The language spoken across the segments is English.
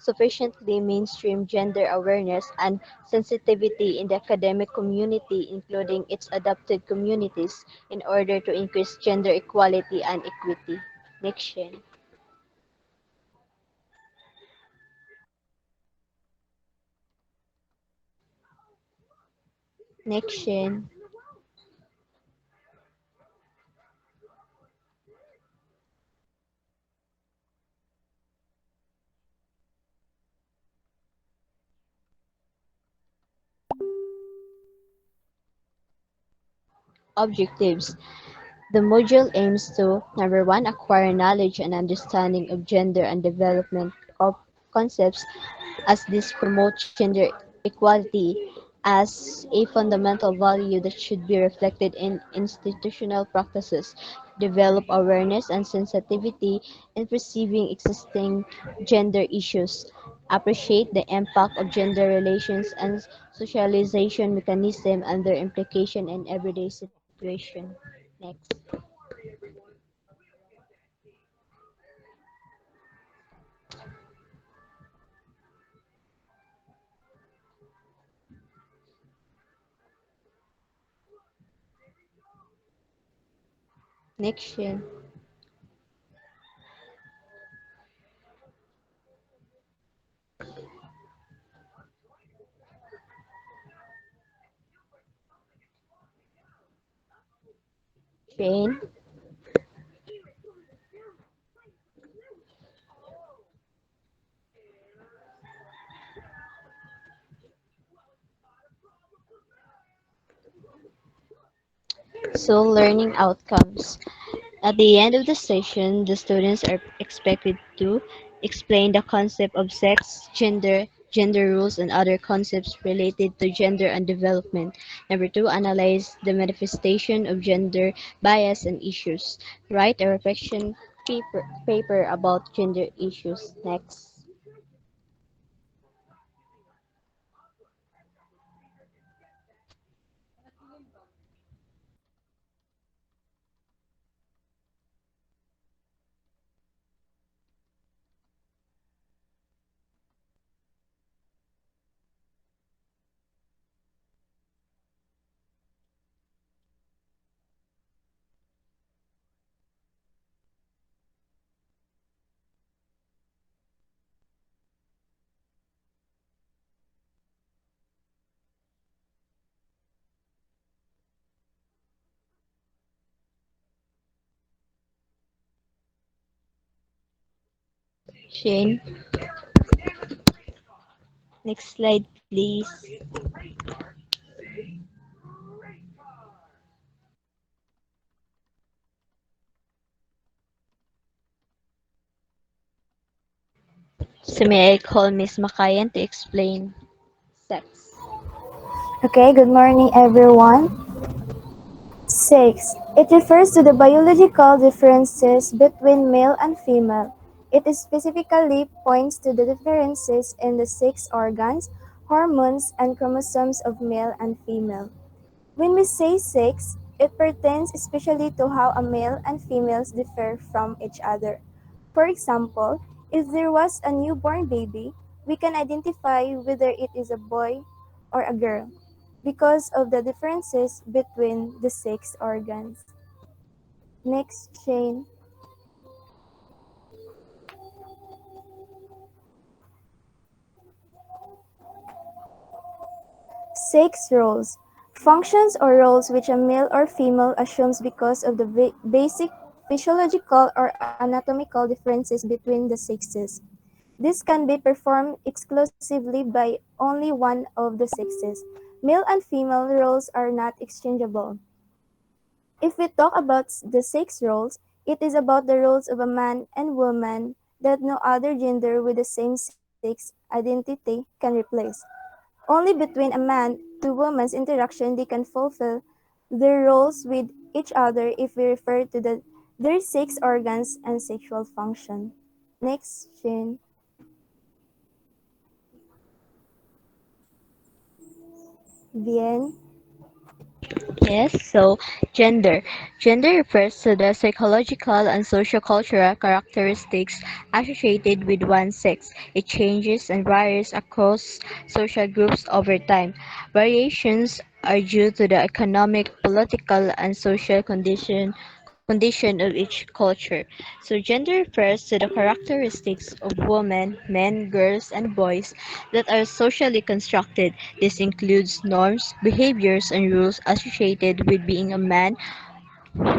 Sufficiently mainstream gender awareness and sensitivity in the academic community, including its adopted communities, in order to increase gender equality and equity. Next, Shen. Next, Shen. Objectives. The module aims to: number one, acquire knowledge and understanding of gender and development of concepts as this promote gender equality as a fundamental value that should be reflected in institutional practices, develop awareness and sensitivity in perceiving existing gender issues, appreciate the impact of gender relations and socialization mechanism and their implication in everyday situation. Next. Next, Shin. Shane. So, learning outcomes. At the end of the session, the students are expected to explain the concept of sex, gender rules, and other concepts related to gender and development. Number two, analyze the manifestation of gender bias and issues. Write a reflection paper about gender issues. Next. Shane. Next slide, please. So may I call Miss Makayan to explain sex. Okay, good morning everyone. 6. It refers to the biological differences between male and female. It specifically points to the differences in the sex organs, hormones, and chromosomes of male and female. When we say sex, it pertains especially to how a male and females differ from each other. For example, if there was a newborn baby, we can identify whether it is a boy or a girl because of the differences between the sex organs. Next, Shane. Sex roles. Functions or roles which a male or female assumes because of the basic physiological or anatomical differences between the sexes. This can be performed exclusively by only one of the sexes. Male and female roles are not exchangeable. If we talk about the sex roles, it is about the roles of a man and woman that no other gender with the same sex identity can replace. Only between a man to woman's interaction they can fulfill their roles with each other if we refer to their sex organs and sexual function. Next, Shin. Bien. Yes, so gender. Gender refers to the psychological and sociocultural characteristics associated with one sex. It changes and varies across social groups over time. Variations are due to the economic, political, and social condition of each culture. So gender refers to the characteristics of women, men, girls, and boys that are socially constructed. This includes norms, behaviors, and rules associated with being a man,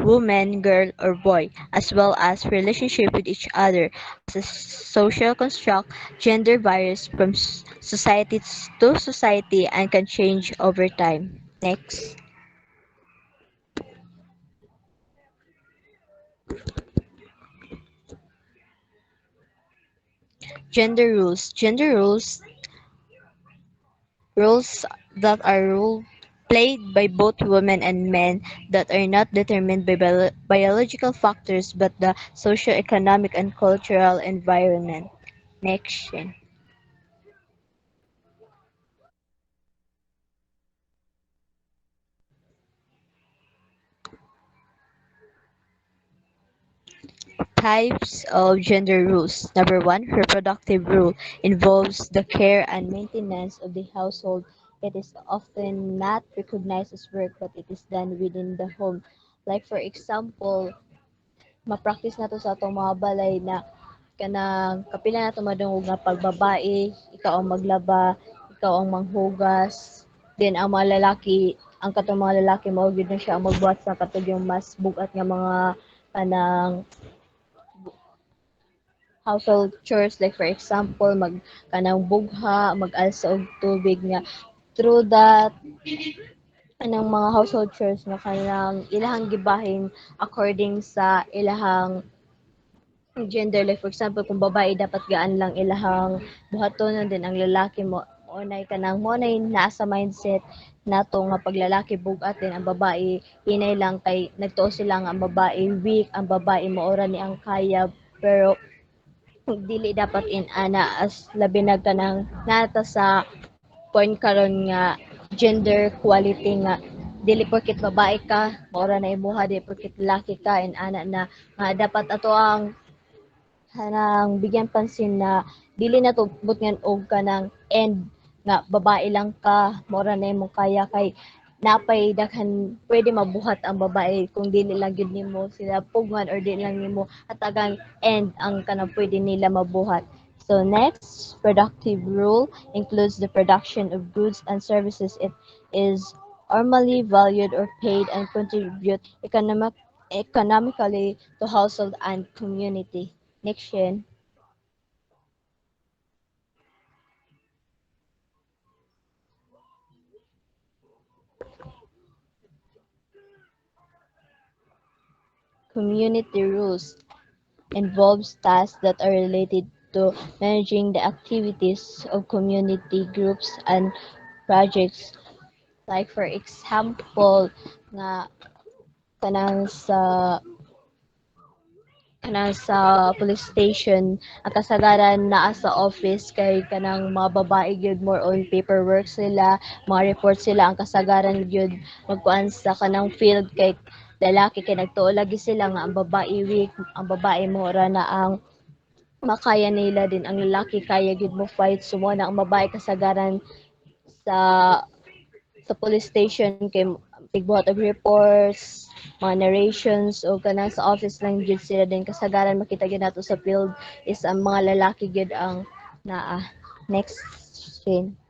woman, girl, or boy, as well as relationship with each other. As a social construct, gender varies from society to society and can change over time. Next. Gender rules. Gender rules that are played by both women and men that are not determined by biological factors but the socio-economic and cultural environment. Next. Types of gender rules. Number one, reproductive rule involves the care and maintenance of the household. It is often not recognized as work but it is done within the home. Like for example, ma-practice na to sa atong mga balay na kanang kapila na to madungog nga pagbabae, ikaw ang maglaba, ikaw ang manghugas, then ang mga lalaki, ang katong mga lalaki mao gyud na siya ang magbuhat sa katong yung mas bugat nga mga kanang household chores like for example kanang bugha, mag-alsa og tubig nga through that anang mga household chores nga kanang ilahang gibahin according sa ilahang gender like for example kung babae dapat gaan lang ilahang buhaton din ang lalaki mo nay kanang mo nay naa sa mindset nato nga paglalaki bugat din ang babae inay lang kay nagtuo sila nga ang babae weak ang babae maora ni ang kaya pero dili dapat in ana as labi na kanang nata sa point karon nga gender equality nga dili porket babae ka maora na imuha dili porket lalaki ka and ana na nga dapat ato ang kanang bigyan pansin na dili na to ngan og kanang end nga babae lang ka mora na imong kaya kay napay daghan pwede mabuhat ang babae kung dili lang gyud nimo sila pugngan or dili lang nimo hatagang end ang kanang pwede nila mabuhat. So next, productive rule includes the production of goods and services. It is normally valued or paid and contribute economically to household and community. Next Shin, community rules involves tasks that are related to managing the activities of community groups and projects. Like for example, nga kanang sa police station ang kasagaran naa sa office kay kanang mga babae gyud more on paperwork sila mga report sila ang kasagaran gyud magkuan sa kanang field kay lalaki kay nagtuo lagi sila nga ang babae weak ang babae mo ra na ang makaya nila din ang lalaki kaya gyud mo fight sumo na ang babae kasagaran sa police station kay tigbuhat og reports, mga narrations o kanang sa office lang gyud sila din kasagaran makita gyud nato sa field is ang mga lalaki gyud ang naa. Next scene.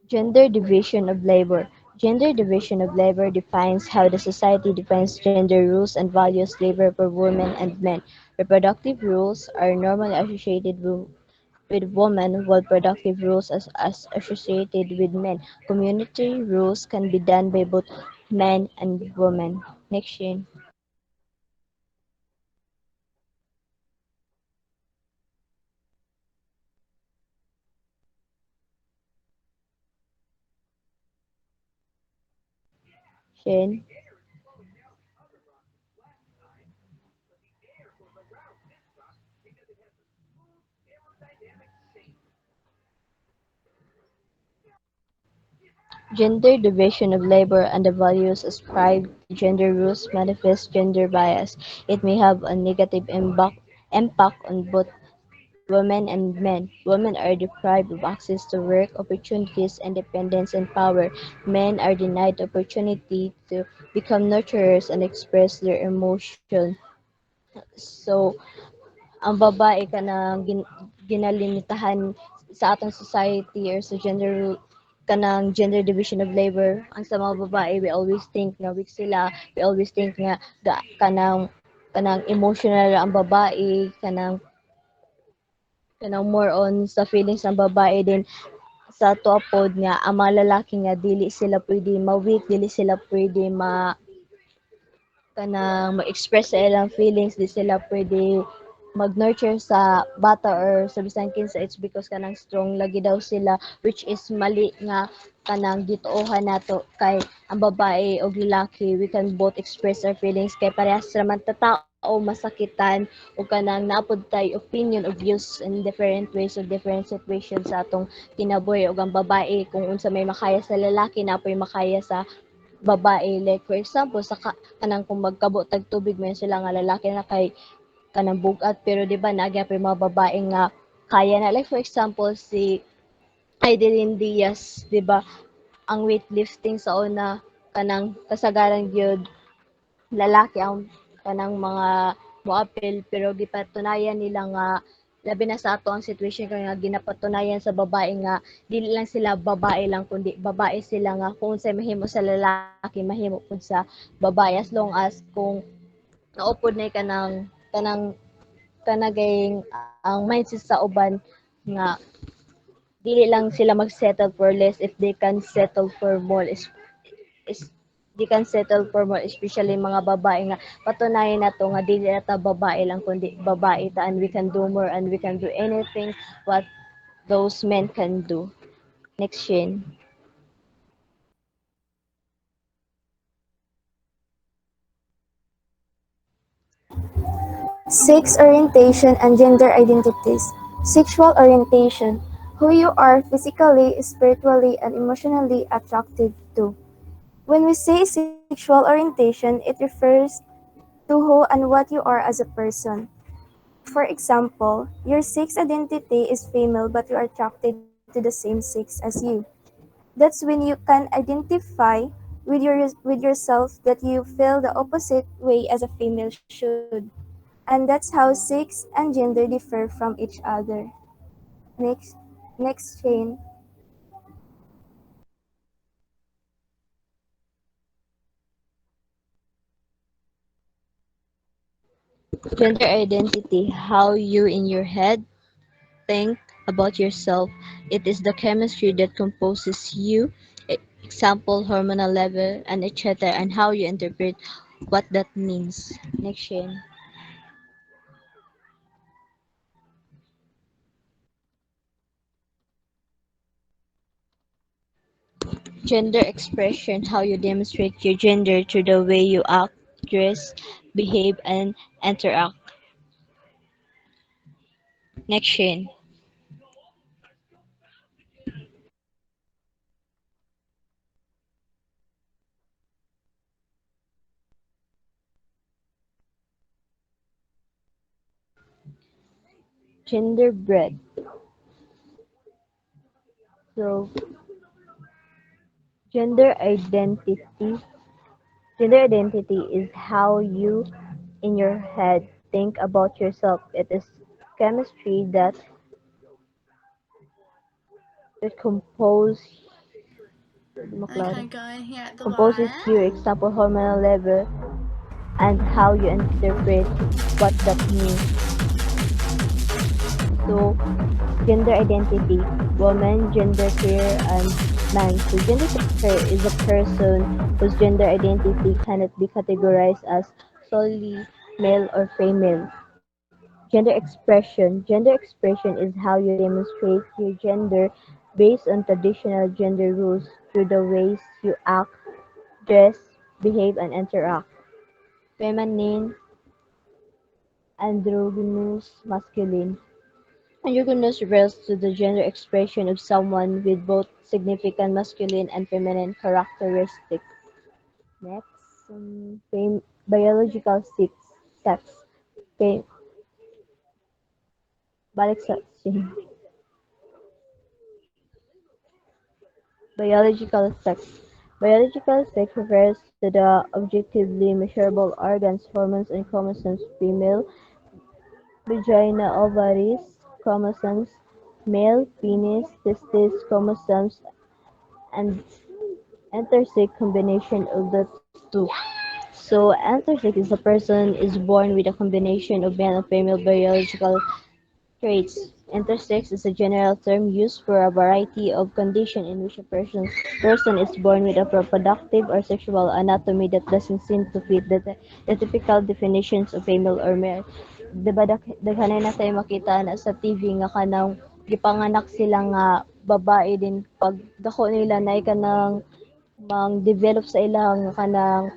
Gender division of labor. Gender division of labor defines how the society defines gender rules and values labor for women and men. Reproductive rules are normally associated with women, while productive rules as associated with men. Community rules can be done by both men and women. Next, Shane. Shane. Gender division of labor and the values ascribed to gender rules manifest gender bias. It may have a negative impact on both women and men. Women are deprived of access to work, opportunities, independence, and power. Men are denied opportunity to become nurturers and express their emotion. So, ang babae kanang ginalimitahan sa atong society or sa kanang gender division of labor. Ang sa mga babae, we always think nga weak sila, we always think nga kanang emotional ang babae, kanang more on sa feelings ng babae din sa tuapod nga ang mga lalaki nga dili sila pwede ma-weak, dili sila pwede kanang ma-express sa ilang feelings, di sila pwede mag-nurture sa bata or sa bisan kinsa. It's because kanang strong lagi daw sila, which is mali nga kanang gituohan nato kay ang babae o lalaki, we can both express our feelings kay parehas raman ta tao masakitan o kanang naapod tay opinion o views in different ways or different situations sa atong kinabuhi. Og ang babae kung unsa may makaya sa lalaki napoy makaya sa babae. Like for example sa kanang kung magkabo tag tubig man sila nga lalaki na kay kanang bugat, pero 'di ba nagyapon mga babae nga kaya na, like for example si Aidelin Diaz, 'di ba, ang weightlifting sa una kanang kasagaran gyud lalaki ang kanang mga moapil, pero gipatunayan nila nga labi na sa ato ang situation kay nga ginapatunayan sa babae nga dili lang sila babae lang kundi babae sila nga kung unsay mahimo sa lalaki mahimo pud sa babae, as long as kung naupod na kanagayng ang mindset sa uban nga dili lang sila mag-settle for less if they can settle for more is they can settle for more, especially mga babae nga patunayan na to nga dili na ta babae lang kundi babae ta, and we can do more and we can do anything what those men can do. Next, Shin. Sex orientation and gender identities. Sexual orientation. Who you are physically, spiritually, and emotionally attracted to. When we say sexual orientation, it refers to who and what you are as a person. For example, your sex identity is female but you are attracted to the same sex as you. That's when you can identify with yourself that you feel the opposite way as a female should. And that's how sex and gender differ from each other. Next, next chain. Gender identity, how you in your head think about yourself. It is the chemistry that composes you, example, hormonal level, and etc., and how you interpret what that means. Next, Shane. Gender expression, how you demonstrate your gender through the way you act, dress, behave, and interact. Next, Shane. Gender bread. So, gender identity. Gender identity is how you in your head think about yourself. It is chemistry that composes you, example, hormonal level, and how you interpret what that means. So, gender identity, woman, gender queer, and man. So, gender queer is a person whose gender identity cannot be categorized as solely male or female. Gender expression is how you demonstrate your gender based on traditional gender rules through the ways you act, dress, behave, and interact. Feminine, androgynous, masculine. Androgynous refers to the gender expression of someone with both significant masculine and feminine characteristics. Next, biological sex. Fam- balik sa, biological sex. Biological sex refers to the objectively measurable organs, hormones, and chromosomes. Female, vagina, ovaries, chromosomes. Male, penis, testes, chromosomes, and intersect combination of the two. So, intersect is a person is born with a combination of male and female biological traits. Intersex is a general term used for a variety of conditions in which a person is born with a reproductive or sexual anatomy that doesn't seem to fit the typical definitions of female or male. Diba daghanay na tayo makita na sa TV nga kanang gipanganak sila nga babae din pag dako nila na kanang mang-develop sa ilang kanang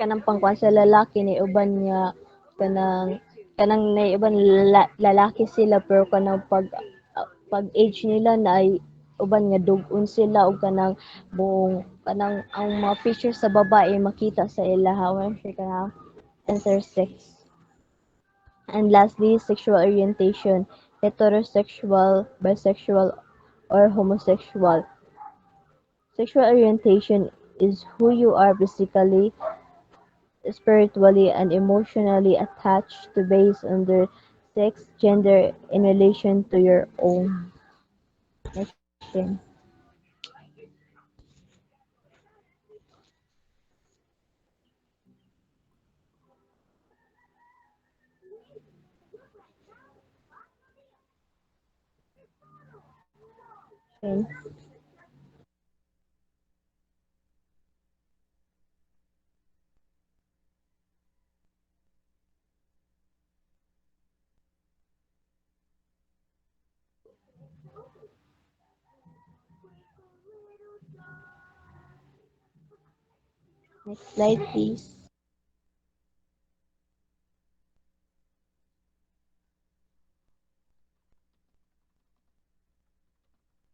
kanang pangkuan sa lalaki ni uban nga kanang kanang naiuban lalaki sila pero kanang pag age nila na ay uban nga dug-on sila og kanang buong kanang ang mga features sa babae makita sa ilaha wala siya kanang intersex. And lastly, sexual orientation, heterosexual, bisexual, or homosexual. Sexual orientation is who you are physically, spiritually, and emotionally attached to based on their sex, gender, in relation to your own. Next. Question. Next slide, please.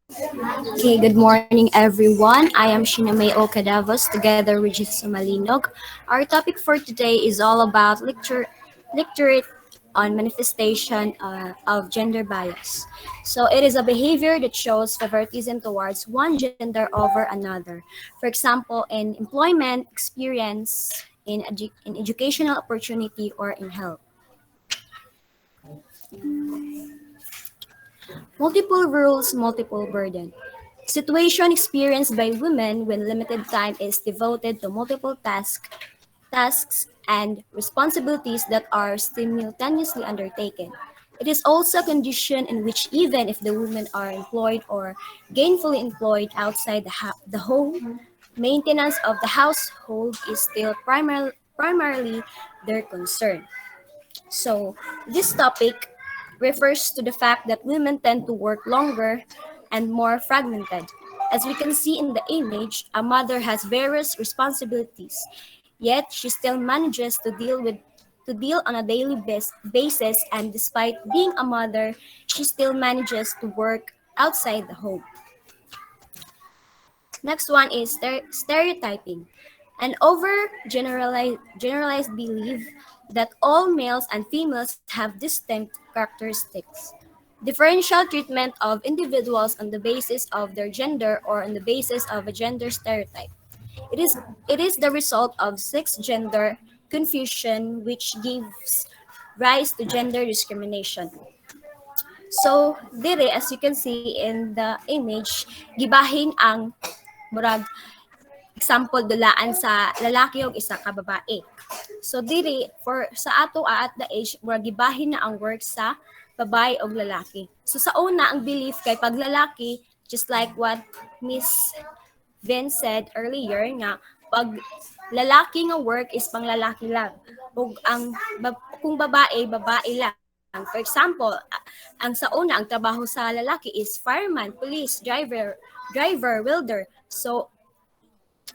Okay, good morning everyone. I am Shinamay Okadavos together with Jesus Malinog. Our topic for today is all about lecture on manifestation of gender bias. So it is a behavior that shows favoritism towards one gender over another. For example, in employment, experience, in educational opportunity, or in health. Multiple rules, multiple burden. Situation experienced by women when limited time is devoted to multiple tasks and responsibilities that are simultaneously undertaken. It is also a condition in which even if the women are employed or gainfully employed outside the home, maintenance of the household is still primarily their concern. So, this topic refers to the fact that women tend to work longer and more fragmented. As we can see in the image, a mother has various responsibilities, yet she still manages to deal on a daily basis, and despite being a mother, she still manages to work outside the home. Next one is stereotyping, an generalized belief that all males and females have distinct characteristics. Differential treatment of individuals on the basis of their gender or on the basis of a gender stereotype. It is, it is the result of sex gender confusion which gives rise to gender discrimination. So, dire, as you can see in the image, gibahin ang murag example dulaan sa lalaki o isa ka babae. So diri for sa ato at the age murag gibahin na ang work sa babae o lalaki. So sa una ang belief kay pag lalaki just like what Miss Vin said earlier nga pag lalaki nga work is pang lalaki lang. Ug ang kung babae, babae lang. For example, ang sa una ang trabaho sa lalaki is fireman, police, driver, welder. So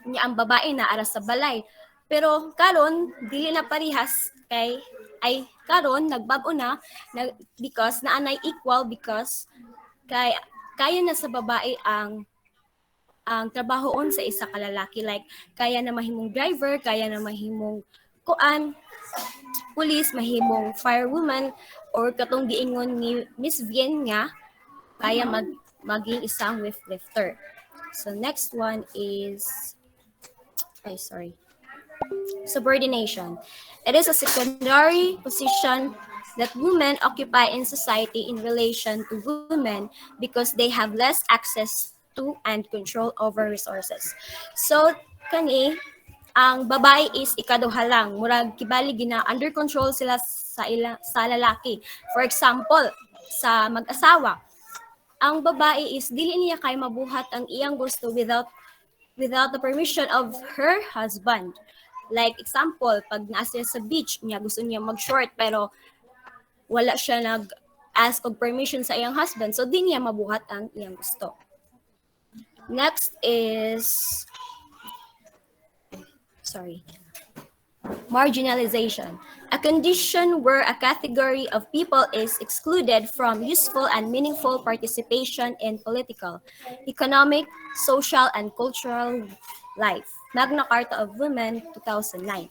niya ang babae na aras sa balay. Pero karon dili na parihas kay ay karon nagbago na, because naanay equal, because kaya na sa babae ang trabahoon sa isa ka lalaki, like kaya na mahimong driver, kaya na mahimong kuan police, mahimong firewoman, or katong giingon ni Miss Vien nga kaya maging isang weightlifter. So next one is, ay sorry, subordination. It is a secondary position that women occupy in society in relation to women because they have less access to and control over resources. So, kani, ang babae is ikaduha lang. Murag kibali gina under control sila sa lalaki. For example, sa mag-asawa, ang babae is dili niya kay mabuhat ang iyang gusto without the permission of her husband. Like example, pag nasa sa beach, niya gusto niya mag-short pero wala siya nag-ask of permission sa iyang husband. So, di niya mabuhat ang iyang gusto. Next is, sorry, marginalization. A condition where a category of people is excluded from useful and meaningful participation in political, economic, social, and cultural life. Magna Carta of Women, 2009.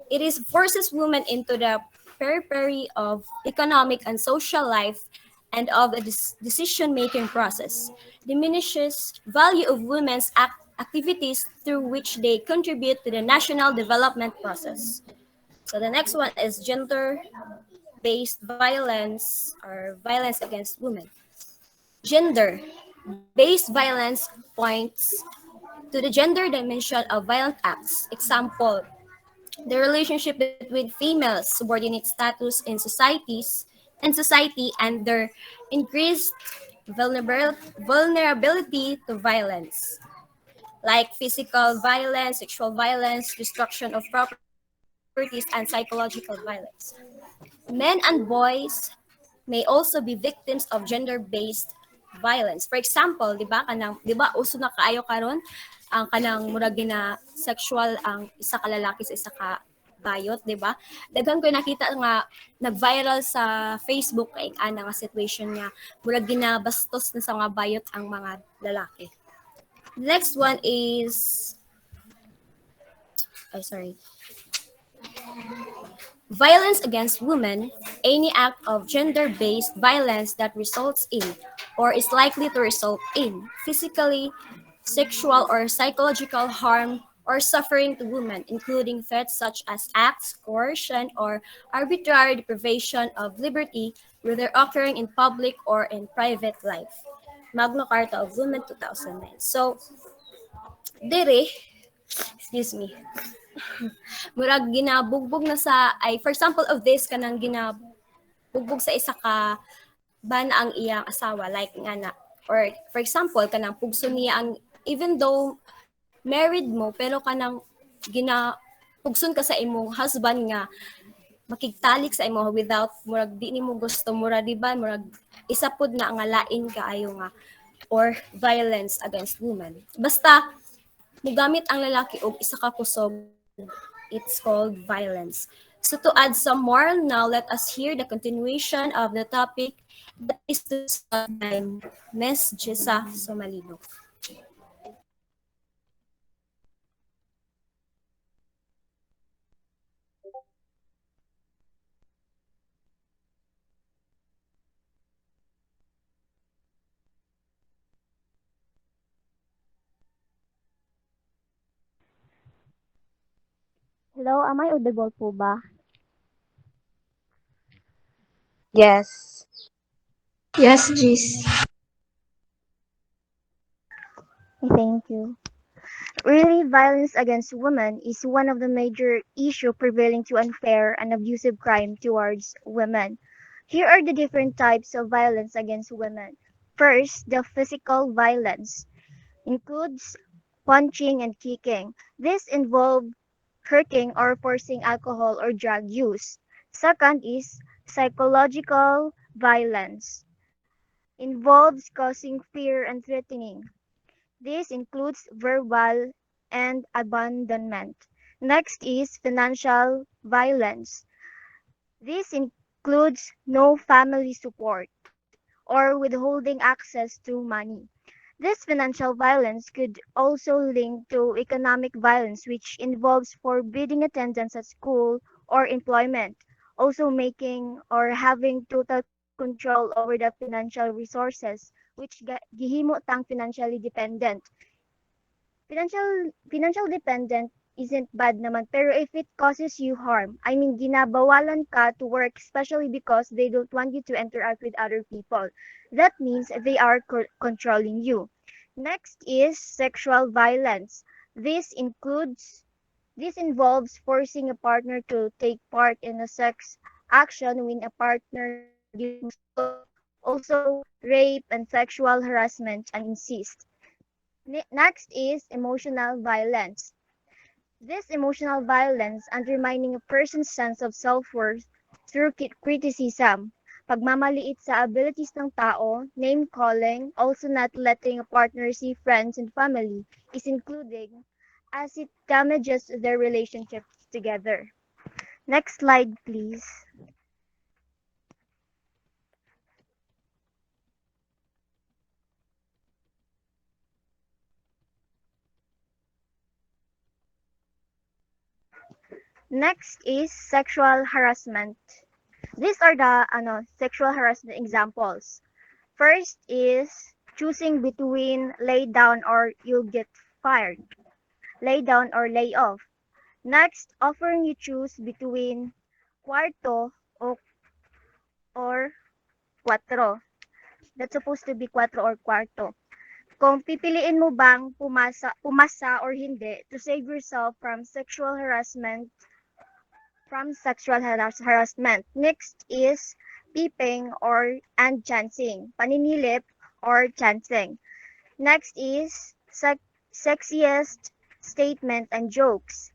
It is forces women into the periphery of economic and social life and of the decision-making process, diminishes value of women's activities through which they contribute to the national development process. So the next one is gender-based violence or violence against women. Gender-based violence points to the gender dimension of violent acts. Example, the relationship between females' subordinate status in society and their increased vulnerability to violence, like physical violence, sexual violence, destruction of properties, and psychological violence. Men and boys may also be victims of gender-based violence. For example, 'di ba uso na kaayo karon ang kanang murag gina sexual ang isa ka lalaki sa isa ka bayot, 'di ba? Daghan ko nakita nga nag-viral sa Facebook kay ana nga situation niya murag ginabastos na sa mga bayot ang mga lalaki. Next one is, sorry. Violence against women, any act of gender-based violence that results in or is likely to result in physically, sexual, or psychological harm or suffering to women, including threats such as acts, coercion, or arbitrary deprivation of liberty, whether occurring in public or in private life. Magna Carta of Women, 2009. So, dere, excuse me, murag ginabugbog na sa, ay for example of this, kanang ginabugbog sa isa ka ban ang iyang asawa, like nga na, or for example, kanang pugso niya ang, even though married mo, pero kanang pugson ka sa imong husband nga, makigtalik sa imo without, murag di ni mo gusto, murag di ba, murag isa pod na nga lain kaayo nga, or violence against women. Basta, mugamit ang lalaki og isa ka kusog, it's called violence. So to add some more, now let us hear the continuation of the topic that is discussed by Ms. Jessa Somalino. Hello, am I audible po ba? Yes. Yes, Jis. Thank you. Really, violence against women is one of the major issues prevailing to unfair and abusive crime towards women. Here are the different types of violence against women. First, the physical violence includes punching and kicking. This involves hurting or forcing alcohol or drug use. Second is psychological violence. Involves causing fear and threatening. This includes verbal and abandonment. Next is financial violence. This includes no family support or withholding access to money. This financial violence could also link to economic violence, which involves forbidding attendance at school or employment, also making or having total control over the financial resources, which gihimo tang financially dependent. Financial dependent isn't bad naman, pero if it causes you harm, I mean, ginabawalan ka to work, especially because they don't want you to interact with other people. That means they are controlling you. Next is sexual violence. This includes this involves forcing a partner to take part in a sex action when a partner refuses to do so. Also, rape and sexual harassment and incest. Next is emotional violence. This emotional violence undermining a person's sense of self-worth through criticism, pagmamaliit sa abilities ng tao, name-calling, also not letting a partner see friends and family is including as it damages their relationships together. Next slide, please. Next is sexual harassment. These are the sexual harassment examples. First is choosing between lay down or you'll get fired. Lay down or lay off. Next, offering you choose between cuarto or cuatro. That's supposed to be cuatro or cuarto. Kung pipiliin mo bang pumasa or hindi to save yourself from sexual harassment. Next is peeping or and chancing. Paninilip or chancing. Next is sexiest statement and jokes.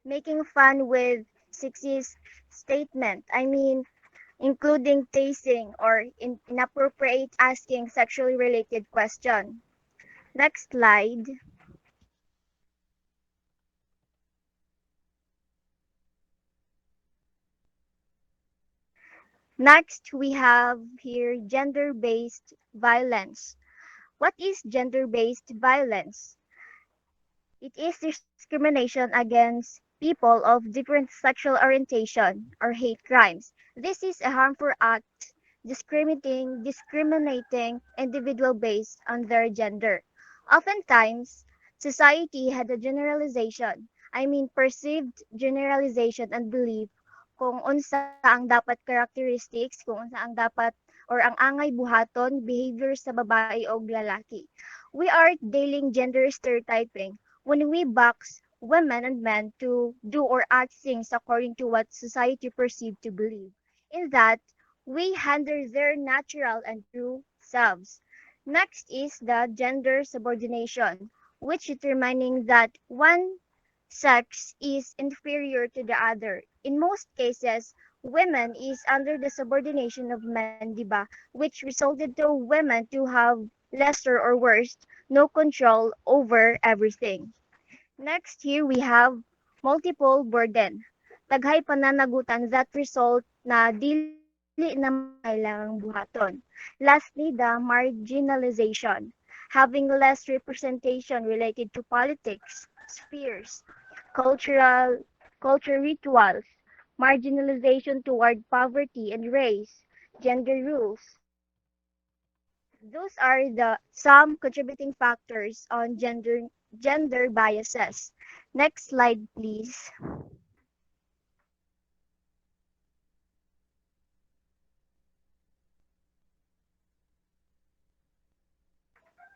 Making fun with sexist statement. I mean, including tasing or inappropriate asking sexually related question. Next slide. Next, we have here gender-based violence. What is gender-based violence? It is discrimination against people of different sexual orientation or hate crimes. This is a harmful act discriminating individual based on their gender. Oftentimes, society had a generalization, I mean perceived generalization and belief kung unsa ang dapat characteristics, kung unsa ang dapat or ang angay buhaton behavior sa babae o lalaki. We are dealing gender stereotyping when we box women and men to do or act things according to what society perceived to believe. In that, we hinder their natural and true selves. Next is the gender subordination, which determining that one sex is inferior to the other. In most cases, women is under the subordination of men, diba? Which resulted to women to have lesser or worse, no control over everything. Next, here we have multiple burden. Daghay pananagutan that result na dili na makailangang buhaton. Lastly, the marginalization. Having less representation related to politics, spheres, cultural culture rituals, marginalization toward poverty and race, gender rules. Those are the some contributing factors on gender biases. Next slide, please.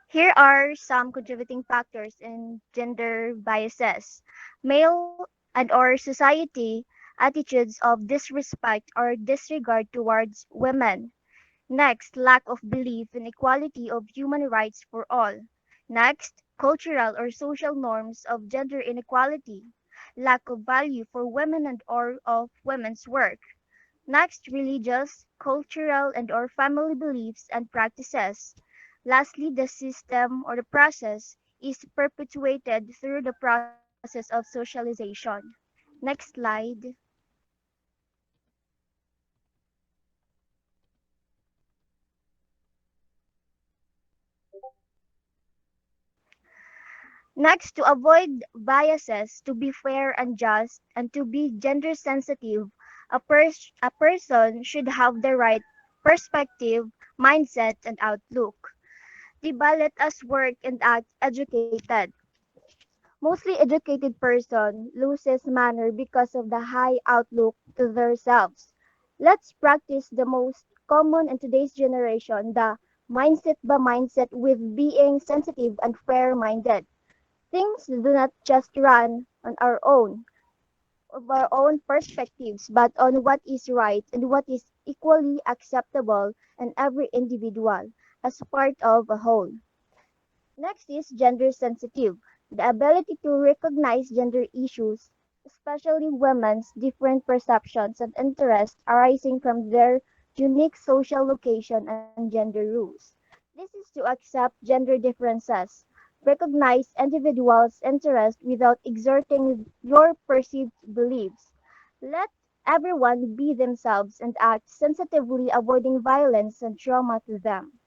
Here are some contributing factors in gender biases. Male and or society attitudes of disrespect or disregard towards women. Next, lack of belief in equality of human rights for all. Next, cultural or social norms of gender inequality. Lack of value for women and or of women's work. Next, religious, cultural, and or family beliefs and practices. Lastly, the system or the process is perpetuated through the process of socialization. Next slide. Next, to avoid biases, to be fair and just, and to be gender sensitive, a person should have the right perspective, mindset, and outlook. Diba, let us work and act educated. Mostly educated person loses manner because of the high outlook to themselves. Let's practice the most common in today's generation, the mindset by mindset with being sensitive and fair-minded. Things do not just run on our own, of our own perspectives, but on what is right and what is equally acceptable in every individual as part of a whole. Next is gender sensitive, the ability to recognize gender issues, especially women's different perceptions and interests arising from their unique social location and gender rules. This is to accept gender differences, recognize individuals' interests without exerting your perceived beliefs. Let everyone be themselves and act sensitively, avoiding violence and trauma to them.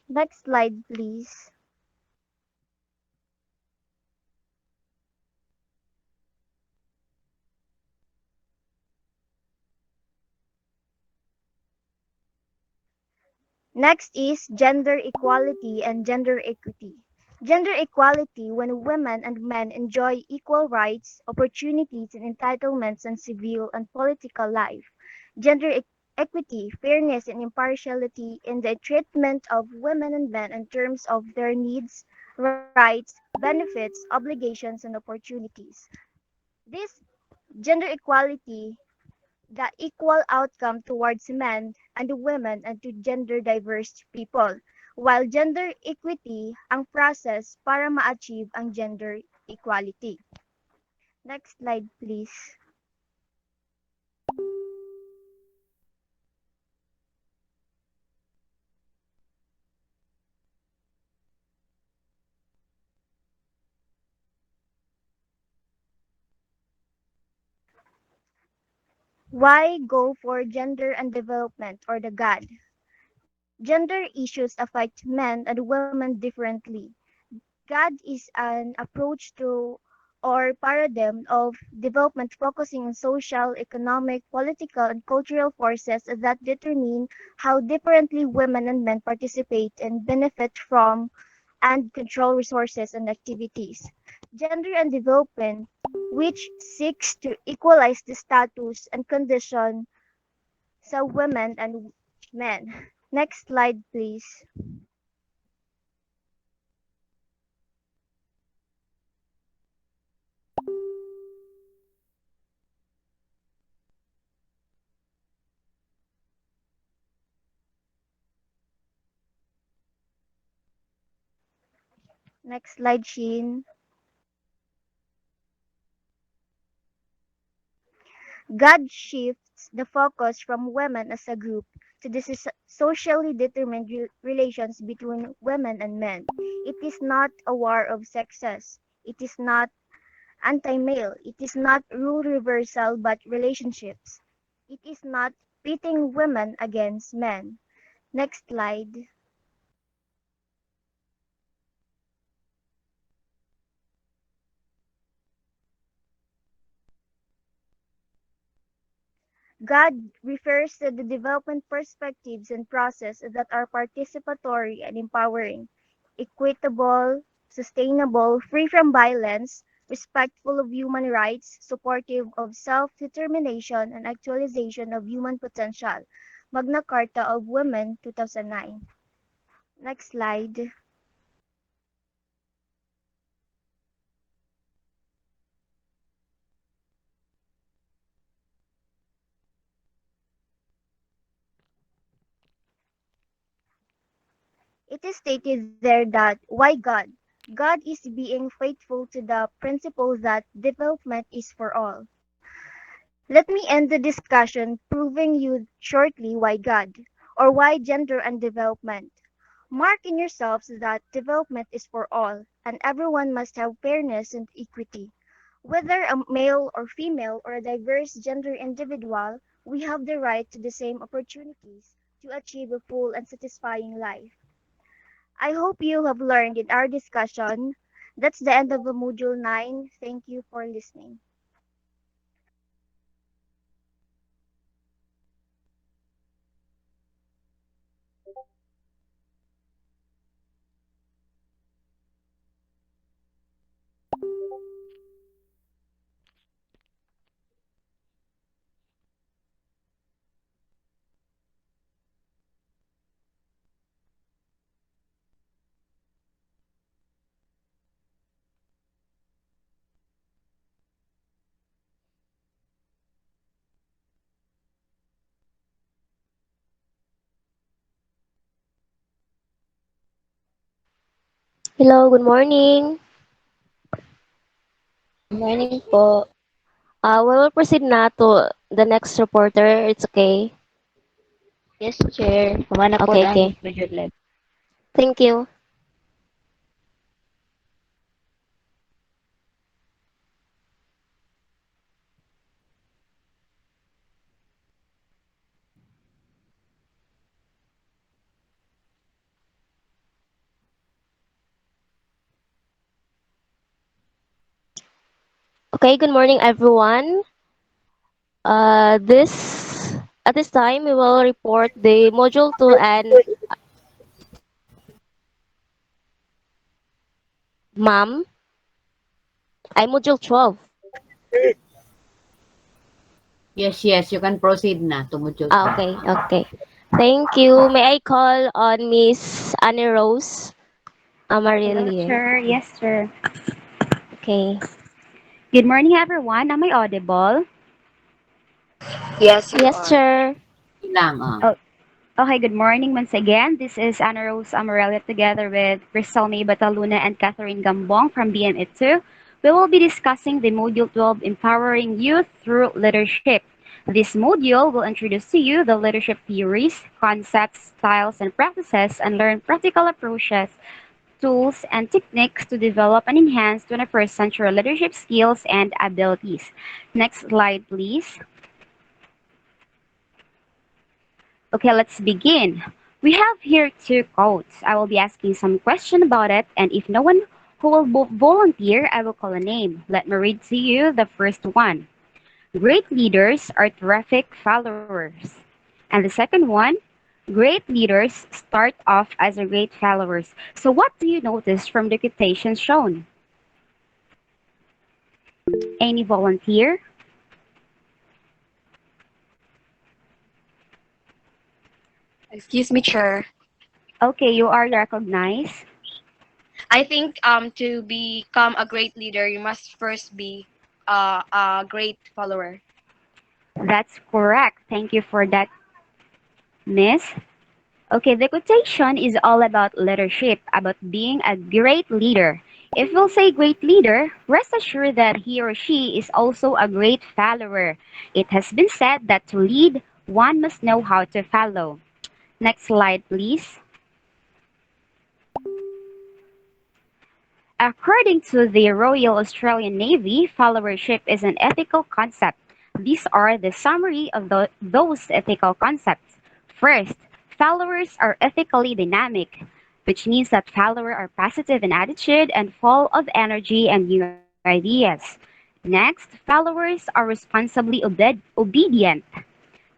Next slide, please. Next is gender equality and gender equity. Gender equality when women and men enjoy equal rights, opportunities, and entitlements in civil and political life. Equity, fairness, and impartiality in the treatment of women and men in terms of their needs, rights, benefits, obligations, and opportunities. This gender equality the equal outcome towards men and women and to gender diverse people, while gender equity ang process para ma-achieve ang gender equality. Next slide, please. Why go for gender and development or the GAD? Gender issues affect men and women differently. GAD is an approach to or paradigm of development focusing on social, economic, political, and cultural forces that determine how differently women and men participate and benefit from and control resources and activities. Gender and development, which seeks to equalize the status and condition sa women and men. Next slide, please. Next slide, Sheen. God shifts the focus from women as a group to the socially determined relations between women and men. It is not a war of sexes. It is not anti-male. It is not rule reversal but relationships. It is not pitting women against men. Next slide. God refers to the development perspectives and process that are participatory and empowering, equitable, sustainable, free from violence, respectful of human rights, supportive of self-determination and actualization of human potential. Magna Carta of Women, 2009. Next slide. It is stated there that why God? God is being faithful to the principle that development is for all. Let me end the discussion proving you shortly why God or why gender and development. Mark in yourselves that development is for all and everyone must have fairness and equity. Whether a male or female or a diverse gender individual, we have the right to the same opportunities to achieve a full and satisfying life. I hope you have learned in our discussion That's the end of the Module 9. Thank you for listening. Hello, good morning. Morning po. We will proceed na to the next reporter. It's okay. Yes, Chair. Kumana po Okay, ang okay. Major Lab. Thank you. Okay, good morning, everyone. This at this time we will report the module 2 and ma'am, I module 12. Yes, yes, you can proceed na to module Ah, 12. okay, okay. Thank you. May I call on Miss Annie Rose Hello, Amarillo? sir. Yes, sir. Okay. Good morning, everyone. Am I audible? Yes, sir. Lang, ah. Oh, okay, good morning once again. This is Anna Rose Amarella together with Crystal May Bataluna and Catherine Gambong from BME2. We will be discussing the Module 12, Empowering Youth Through Leadership. This module will introduce to you the leadership theories, concepts, styles, and practices, and learn practical approaches, tools, and techniques to develop and enhance 21st century leadership skills and abilities. Next slide, please. Okay, let's begin. We have here two quotes. I will be asking some question about it, and if no one who will volunteer, I will call a name. Let me read to you the first one. Great leaders are terrific followers. And the second one, great leaders start off as a great followers. So what do you notice from the quotations shown? Any volunteer? Excuse me, Chair. Okay, you are recognized. I think to become a great leader, you must first be a great follower. That's correct. Thank you for that, Miss. Okay, the quotation is all about leadership, about being a great leader. If we'll say great leader, rest assured that he or she is also a great follower. It has been said that to lead, one must know how to follow. Next slide, please. According to the Royal Australian Navy, followership is an ethical concept. These are the summary of those ethical concepts. First, followers are ethically dynamic, which means that followers are positive in attitude and full of energy and new ideas. Next, followers are responsibly obedient.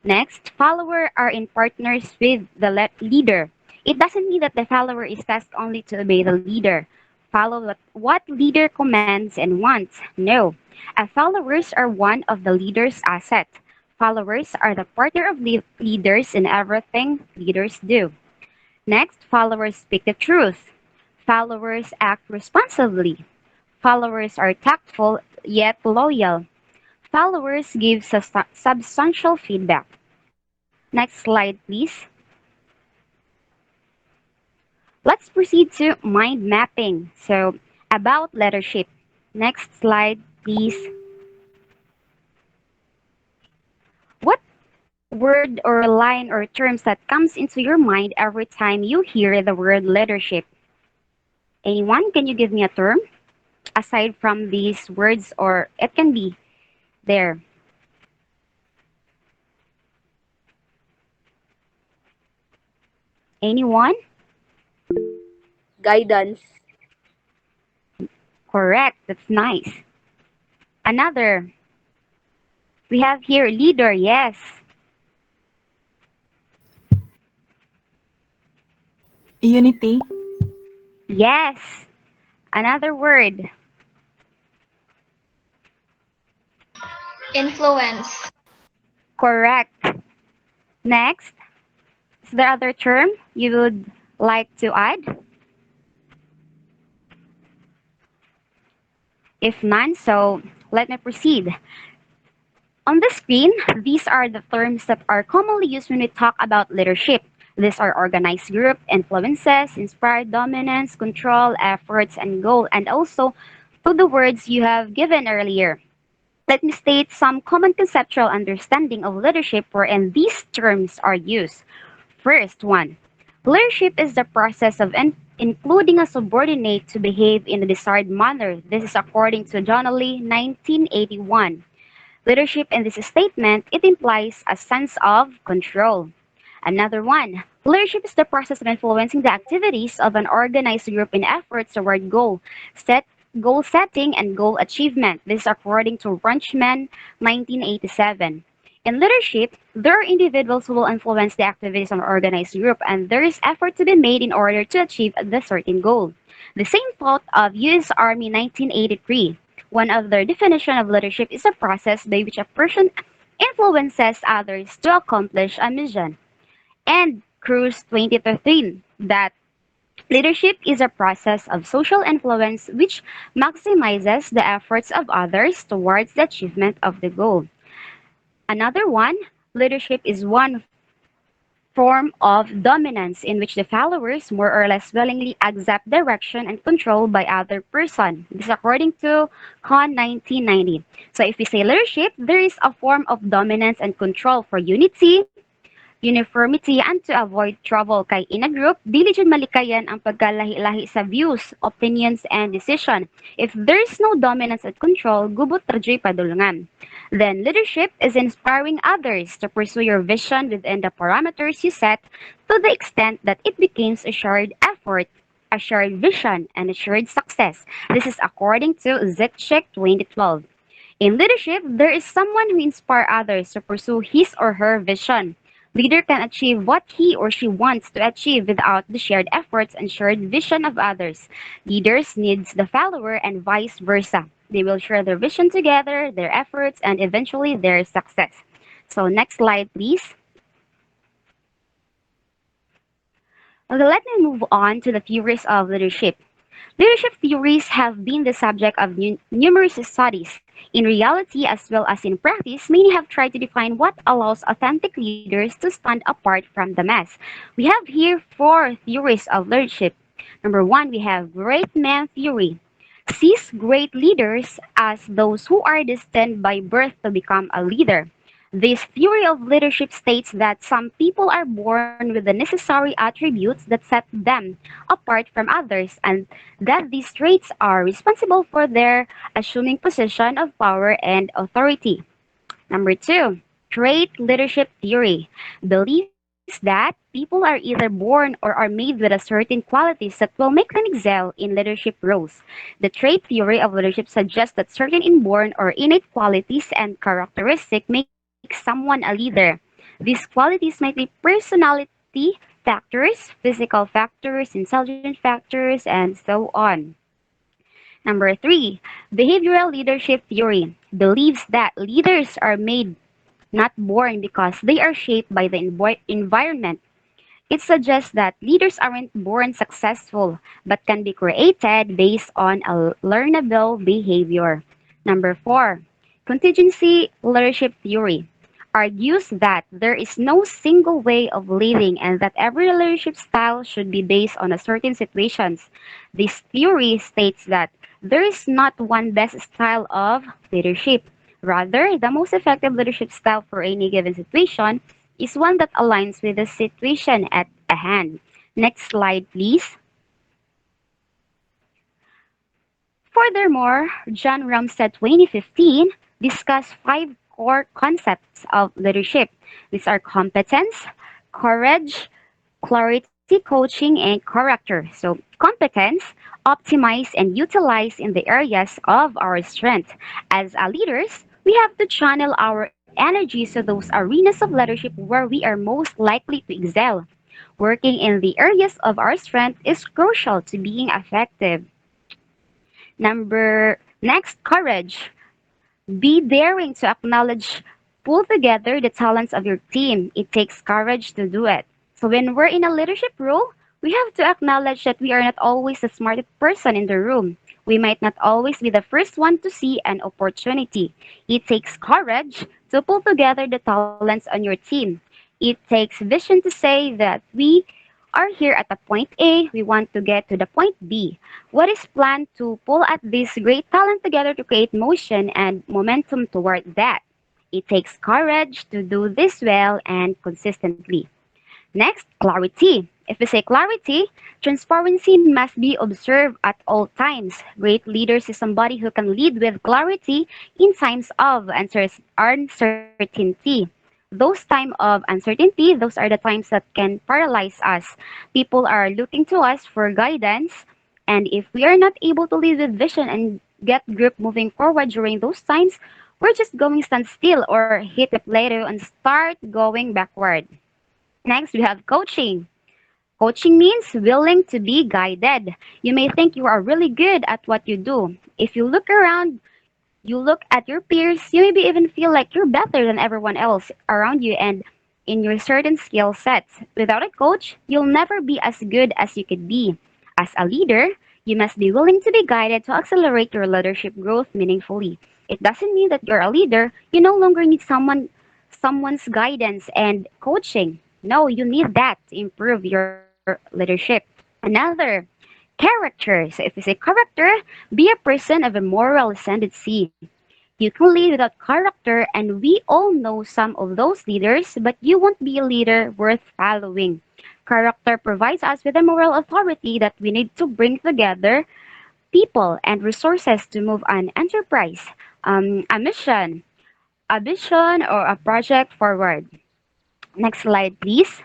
Next, followers are in partners with the leader. It doesn't mean that the follower is tasked only to obey the leader. Follow what leader commands and wants. No. Followers are one of the leader's asset. Followers are the partner of leaders in everything leaders do. Next, followers speak the truth. Followers act responsibly. Followers are tactful yet loyal. Followers give substantial feedback. Next slide, please. Let's proceed to mind mapping. So, about leadership. Next slide, please. What word or line or terms that comes into your mind every time you hear the word leadership? Anyone, can you give me a term aside from these words, or it can be there? Anyone? Guidance. Correct. That's nice. Another. We have here leader. Yes. Unity. Yes. Another word. Influence. Correct. Next. Is there other term you would like to add? If none, so let me proceed. On the screen, these are the terms that are commonly used when we talk about leadership. These are organized group, influences, inspired dominance, control, efforts, and goal, and also to the words you have given earlier. Let me state some common conceptual understanding of leadership wherein these terms are used. First one, leadership is the process of including a subordinate to behave in a desired manner. This is according to Donnelly, 1981. Leadership in this statement, it implies a sense of control. Another one, leadership is the process of influencing the activities of an organized group in efforts toward goal setting and goal achievement. This is according to Brunchman, 1987. In leadership, there are individuals who will influence the activities of an organized group, and there is effort to be made in order to achieve the certain goal. The same thought of U.S. Army 1983. One of their definition of leadership is a process by which a person influences others to accomplish a mission. And Cruz 2013 that leadership is a process of social influence which maximizes the efforts of others towards the achievement of the goal. Another one, leadership is one form of dominance in which the followers more or less willingly accept direction and control by other person. This is according to Con 1990. So if we say leadership, there is a form of dominance and control for unity, uniformity, and to avoid trouble kay in a group, dili jud malikayan ang pagkalahi-lahi sa views, opinions, and decision. If there is no dominance and control, gubot ra jud padulungan. Then leadership is inspiring others to pursue your vision within the parameters you set to the extent that it becomes a shared effort, a shared vision, and a shared success. This is according to Zetchik 2012. In leadership, there is someone who inspires others to pursue his or her vision. Leader can achieve what he or she wants to achieve without the shared efforts and shared vision of others. Leaders needs the follower and vice versa. They will share their vision together, their efforts, and eventually their success. So next slide, please. Okay, let me move on to the theories of leadership. Leadership theories have been the subject of numerous studies. In reality, as well as in practice, many have tried to define what allows authentic leaders to stand apart from the mass. We have here four theories of leadership. Number one, we have great man theory. Sees great leaders as those who are destined by birth to become a leader. This theory of leadership states that some people are born with the necessary attributes that set them apart from others and that these traits are responsible for their assuming position of power and authority. Number two, trait leadership theory believes that people are either born or are made with a certain qualities that will make them excel in leadership roles. The trait theory of leadership suggests that certain inborn or innate qualities and characteristics make someone a leader. These qualities might be personality factors, physical factors, intelligence factors, and so on. Number three, behavioral leadership theory believes that leaders are made, not born, because they are shaped by the environment. It suggests that leaders aren't born successful, but can be created based on a learnable behavior. Number four, contingency leadership theory argues that there is no single way of leading and that every leadership style should be based on a certain situations. This theory states that there is not one best style of leadership. Rather, the most effective leadership style for any given situation is one that aligns with the situation at hand. Next slide, please. Furthermore, John Rumstead 2015 discussed five core concepts of leadership. These are competence, courage, clarity, coaching, and character. So, competence, optimize, and utilize in the areas of our strength. As leaders, we have to channel our energy to those arenas of leadership where we are most likely to excel. Working in the areas of our strength is crucial to being effective. Next, courage. Be daring to acknowledge, pull together the talents of your team. It takes courage to do it. So when we're in a leadership role, we have to acknowledge that we are not always the smartest person in the room. We might not always be the first one to see an opportunity. It takes courage to pull together the talents on your team. It takes vision to say that we are here at the point A, we want to get to the point B. What is planned to pull at this great talent together to create motion and momentum toward that? It takes courage to do this well and consistently. Next, clarity. If we say clarity, transparency must be observed at all times. Great leaders is somebody who can lead with clarity in times of uncertainty. Those time of uncertainty, those are the times that can paralyze us. People are looking to us for guidance, and if we are not able to lead with vision and get group moving forward during those times, we're just going to stand still or hit the plateau and start going backward. Next, we have coaching. Coaching means willing to be guided. You may think you are really good at what you do. If you look around, you look at your peers, you maybe even feel like you're better than everyone else around you and in your certain skill sets. Without a coach, you'll never be as good as you could be. As a leader, you must be willing to be guided to accelerate your leadership growth meaningfully. It doesn't mean that you're a leader, you no longer need someone's guidance and coaching. No, you need that to improve your leadership. Another, character. So if we say character, be a person of a moral ascendancy. You can lead without character, and we all know some of those leaders, but you won't be a leader worth following. Character provides us with a moral authority that we need to bring together people and resources to move an enterprise, a mission, a vision, or a project forward. Next slide, please.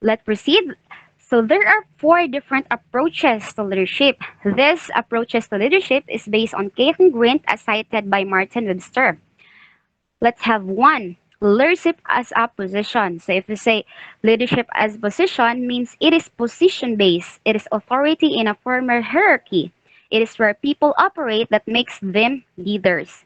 Let's proceed. So there are four different approaches to leadership. This approaches to leadership is based on Kate and Grant as cited by Martin Webster. Let's have one. Leadership as a position. So if we say leadership as position means it is position based. It is authority in a formal hierarchy. It is where people operate that makes them leaders.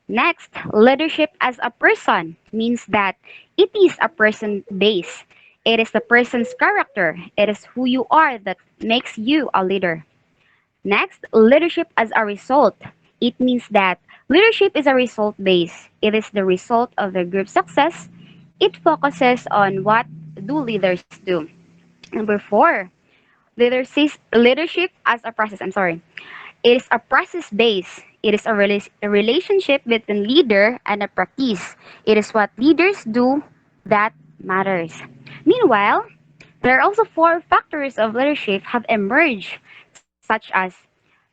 Next, leadership as a person means that it is a person base. It is the person's character. It is who you are that makes you a leader. Next, leadership as a result. It means that leadership is a result base. It is the result of the group success. It focuses on what do leaders do. Number four, leadership as a process. I'm sorry. It is a process base. It is a relationship between leader and a practice. It is what leaders do that matters. Meanwhile, there are also four factors of leadership have emerged, such as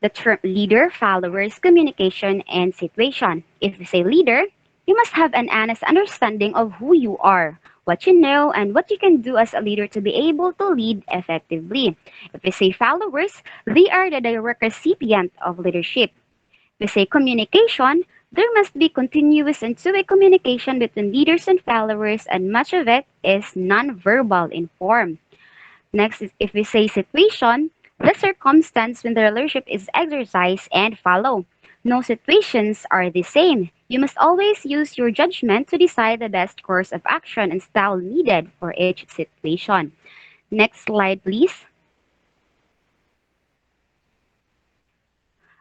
the term leader, followers, communication, and situation. If we say leader, you must have an honest understanding of who you are, what you know, and what you can do as a leader to be able to lead effectively. If we say followers, they are the direct recipient of leadership. We say communication, there must be continuous and two-way communication between leaders and followers, and much of it is non-verbal in form. Next is if we say situation, the circumstance when the leadership is exercised and follow. No situations are the same. You must always use your judgment to decide the best course of action and style needed for each situation. Next slide, please.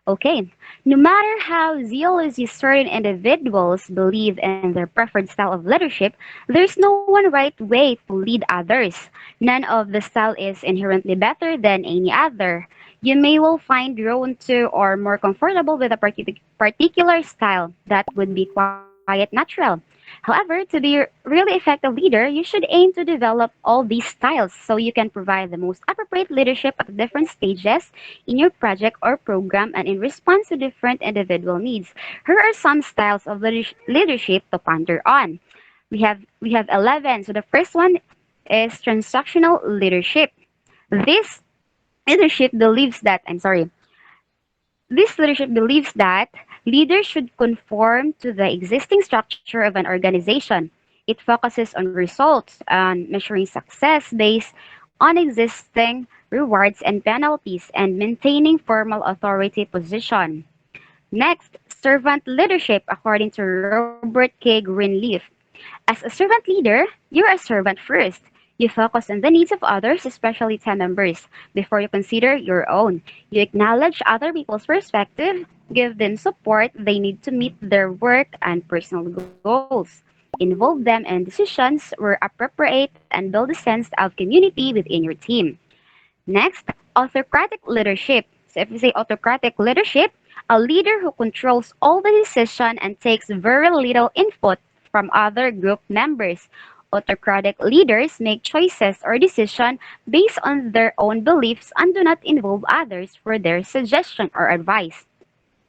Okay, no matter how zealously certain individuals believe in their preferred style of leadership, there's no one right way to lead others. None of the style is inherently better than any other. You may well find drawn to or more comfortable with a particular style that would be quiet natural. However, to be a really effective leader, you should aim to develop all these styles so you can provide the most appropriate leadership at different stages in your project or program and in response to different individual needs. Here are some styles of leadership to ponder on. We have 11. So the first one is transactional leadership. This leadership believes that I'm sorry. This leadership believes that leaders should conform to the existing structure of an organization. It focuses on results and measuring success based on existing rewards and penalties and maintaining formal authority position. Next, servant leadership according to Robert K. Greenleaf. As a servant leader, you're a servant first. You focus on the needs of others, especially team members, before you consider your own. You acknowledge other people's perspective, give them support they need to meet their work and personal goals, involve them in decisions where appropriate, and build a sense of community within your team. Next, autocratic leadership. So if we say autocratic leadership, a leader who controls all the decision and takes very little input from other group members. Autocratic leaders make choices or decisions based on their own beliefs and do not involve others for their suggestion or advice.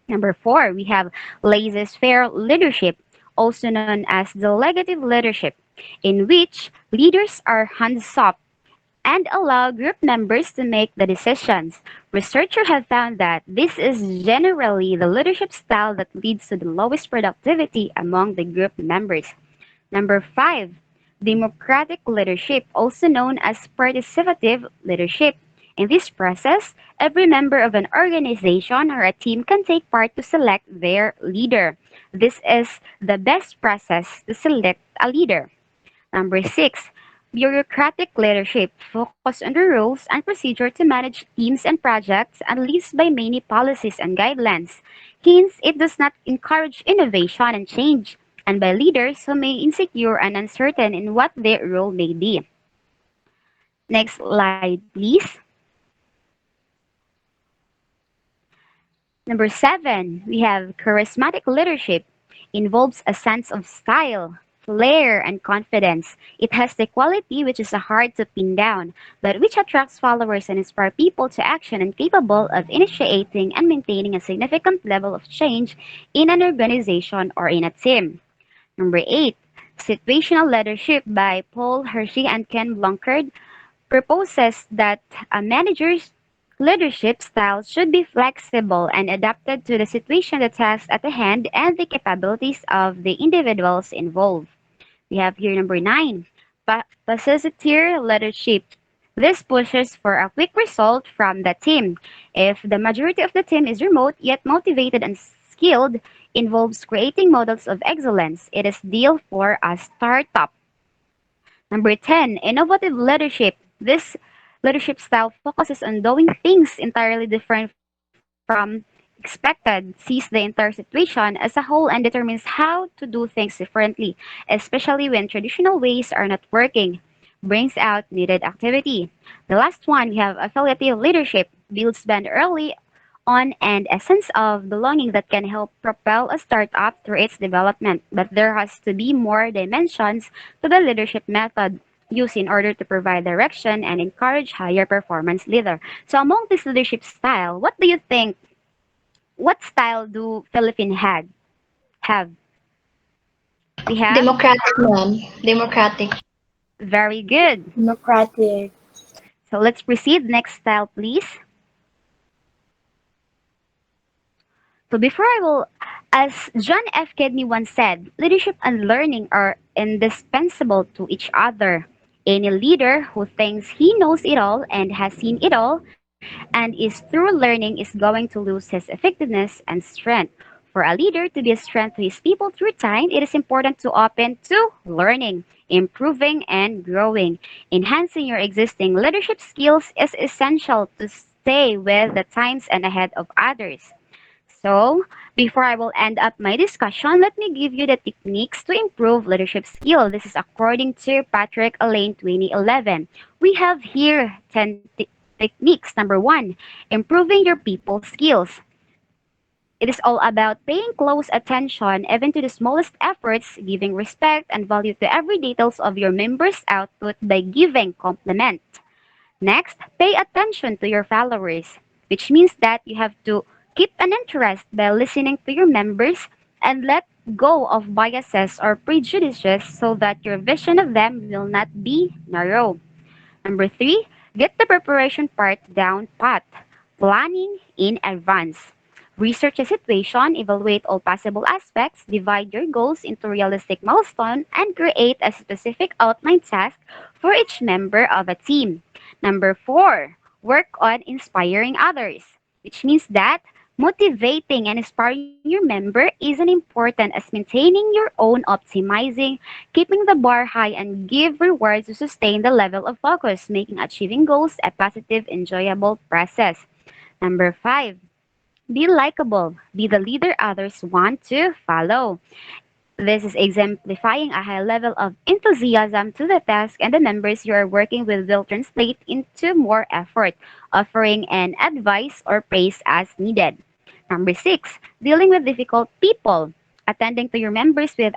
Number four, we have laissez-faire leadership, also known as delegative leadership, in which leaders are hands-off and allow group members to make the decisions. Researchers have found that this is generally the leadership style that leads to the lowest productivity among the group members. Number five, democratic leadership, also known as participative leadership. In this process, every member of an organization or a team can take part to select their leader. This is the best process to select a leader. Number six, bureaucratic leadership focus on the rules and procedure to manage teams and projects and lives by many policies and guidelines. Hence, it does not encourage innovation and change, and by leaders who may insecure and uncertain in what their role may be. Next slide, please. Number seven, we have charismatic leadership. Involves a sense of style, flair, and confidence. It has the quality which is hard to pin down, but which attracts followers and inspire people to action and capable of initiating and maintaining a significant level of change in an organization or in a team. Number eight, situational leadership by Paul Hershey and Ken Blunkard proposes that a manager's leadership style should be flexible and adapted to the situation, the task at hand, and the capabilities of the individuals involved. We have here number nine, facilitator leadership. This pushes for a quick result from the team. If the majority of the team is remote yet motivated and skilled, involves creating models of excellence. It is deal for a startup. Number 10, innovative leadership. This leadership style focuses on doing things entirely different from expected, sees the entire situation as a whole, and determines how to do things differently, especially when traditional ways are not working. Brings out needed activity. The last one, we have affiliative leadership, builds band early on and a sense of belonging that can help propel a startup through its development. But there has to be more dimensions to the leadership method used in order to provide direction and encourage higher performance leader. So among this leadership style, what do you think? What style do Philippines have? We have Democratic, ma'am. Democratic. very good. Democratic. So let's proceed. Next style, please. So before I will, as John F. Kennedy once said, leadership and learning are indispensable to each other. Any leader who thinks he knows it all and has seen it all and is through learning is going to lose his effectiveness and strength. For a leader to be a strength to his people through time, it is important to open to learning, improving, and growing. Enhancing your existing leadership skills is essential to stay with the times and ahead of others. So, before I will end up my discussion, let me give you the techniques to improve leadership skill. This is according to Patrick Elaine 2011. We have here 10 techniques. Number one, improving your people skills. It is all about paying close attention even to the smallest efforts, giving respect and value to every details of your members' output by giving compliment. Next, pay attention to your followers, which means that you have to keep an interest by listening to your members and let let go of biases or prejudices so that your vision of them will not be narrow. Number three, get the preparation part down pat. Planning in advance. Research the situation, evaluate all possible aspects, divide your goals into realistic milestones, and create a specific outline task for each member of a team. Number four, work on inspiring others, which means that motivating and inspiring your member is as important as maintaining your own optimizing, keeping the bar high, and give rewards to sustain the level of focus, making achieving goals a positive, enjoyable process. Number five, be likable. Be the leader others want to follow. This is exemplifying a high level of enthusiasm to the task, and the members you are working with will translate into more effort, offering an advice or praise as needed. Number six, dealing with difficult people. Attending to your members with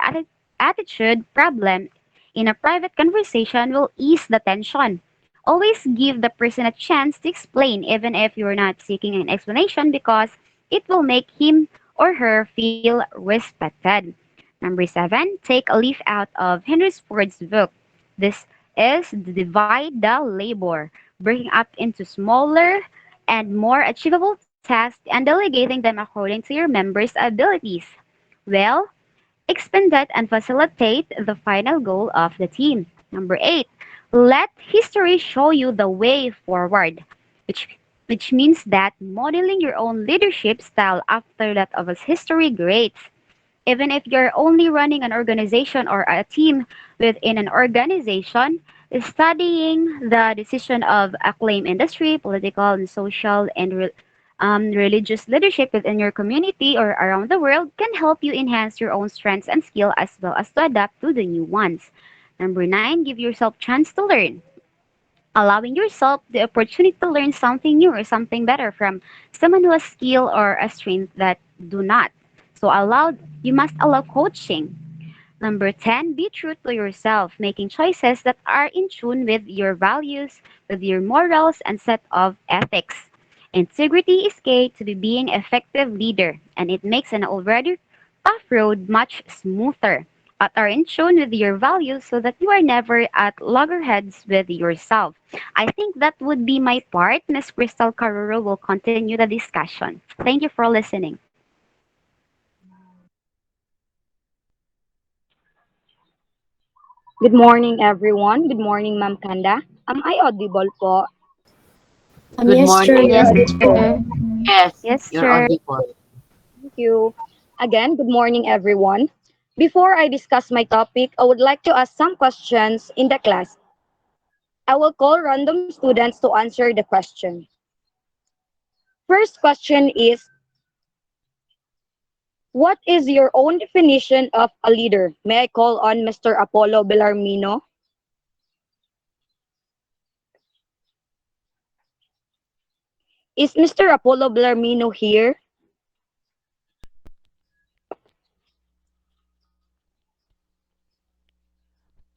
attitude problem in a private conversation will ease the tension. Always give the person a chance to explain, even if you're not seeking an explanation, because it will make him or her feel respected. Number seven, take a leaf out of Henry Ford's book. This is divide the labor, breaking up into smaller and more achievable tasks and delegating them according to your members' abilities. Well, expand that and facilitate the final goal of the team. Number eight, let history show you the way forward, which which means that modeling your own leadership style after that of a history greats. Even if you're only running an organization or a team within an organization, studying the decision of acclaimed industry, political and social and religious leadership within your community or around the world can help you enhance your own strengths and skill as well as to adapt to the new ones. Number nine, give yourself chance to learn, allowing yourself the opportunity to learn something new or something better from someone who has skill or a strength that do not. So you must allow coaching. Number 10, be true to yourself, making choices that are in tune with your values, with your morals and set of ethics. Integrity is key to be being effective leader, and it makes an already tough road much smoother. But are in tune with your values so that you are never at loggerheads with yourself. I think that would be my part. Miss Crystal Carrero will continue the discussion. Thank you for listening. Good morning, everyone. Good morning, Ma'am Kanda. Am I audible po? Good Yes, morning. Yes, sure. sir. Yes, Yes, you're sure. audible. Thank you. Again, good morning, everyone. Before I discuss my topic, I would like to ask some questions in the class. I will call random students to answer the question. First question is, what is your own definition of a leader? May I call on Mr. Apollo Bellarmino? Is Mr. Apollo Bellarmino here?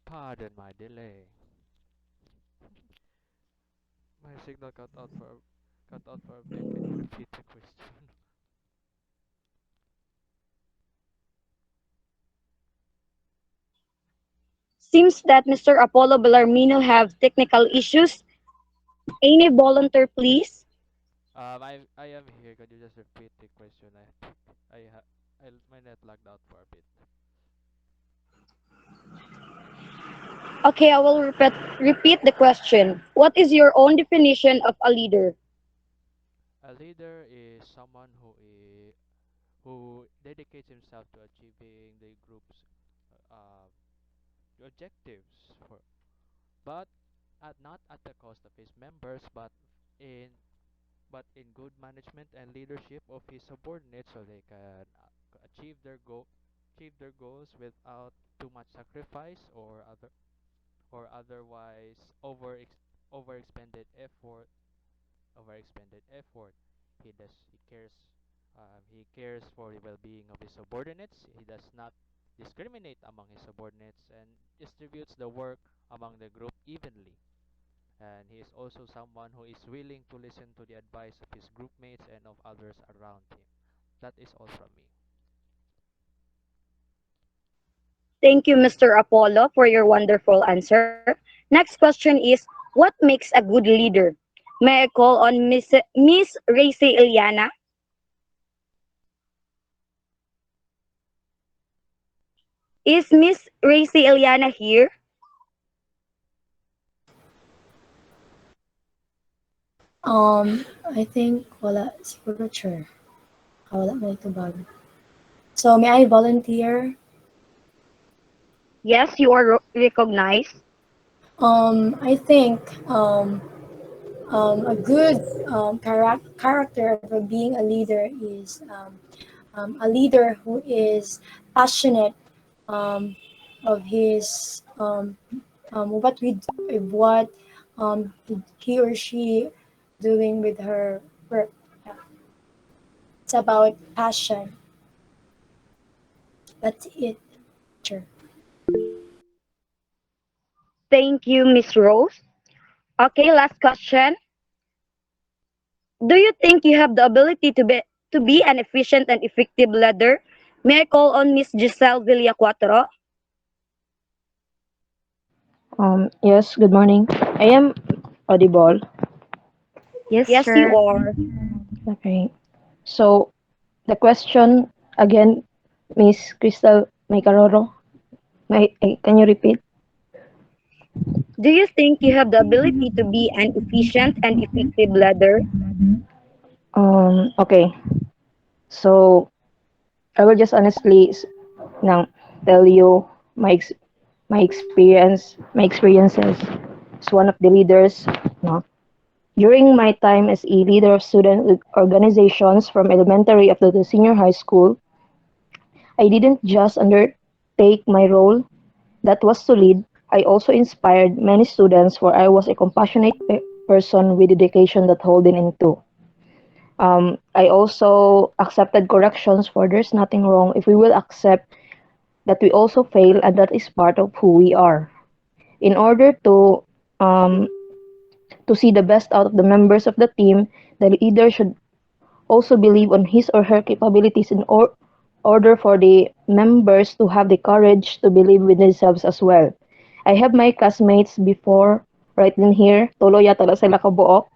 Pardon my delay. My signal cut out for a bit. Can you repeat the question? Seems that Mr. Apollo Bellarmino have technical issues. Any volunteer, please? I am here. Can you just repeat the question? My net lagged out for a bit. Okay, I will repeat the question. What is your own definition of a leader? A leader is someone who dedicates himself to achieving the group's uh, objectives, but not at the cost of his members, in in good management and leadership of his subordinates, so they can achieve their goals without too much sacrifice or otherwise overexpended effort overexpended effort. He cares he cares for the well-being of his subordinates. He does not discriminate among his subordinates and distributes the work among the group evenly. And he is also someone who is willing to listen to the advice of his groupmates and of others around him. That is all from me. Thank you, Mr. Apollo, for your wonderful answer. Next question is, what makes a good leader? May I call on Miss Racy Iliana? Is Miss Racy Iliana here? I think wala siguro sure. Wala may tubag. So may I volunteer? Yes, you are recognized. I think a good character of being a leader is a leader who is passionate um, of his what we what he or she doing with her work. Yeah. It's about passion. That's it. Sure. Thank you, Miss Rose. Okay, last question. Do you think you have the ability to be an efficient and effective leader? May I call on Miss Giselle Villacuatro? Yes, good morning. I am audible. Yes, Yes, you sure. are. Okay. So, the question again, Miss Crystal Maykaroro, can you repeat? Do you think you have the ability to be an efficient and effective leader? Okay. So, I will just honestly nang tell you my my experiences as one of the leaders. No? During my time as a leader of student organizations from elementary up to the senior high school, I didn't just undertake my role that was to lead. I also inspired many students for I was a compassionate person with dedication that holding into. I also accepted corrections for there's nothing wrong if we will accept that we also fail and that is part of who we are. In order um, to see the best out of the members of the team, the leader should also believe on his or her capabilities in order for the members to have the courage to believe in themselves as well. I have my classmates before right in here, tulo yata na sila kabuok,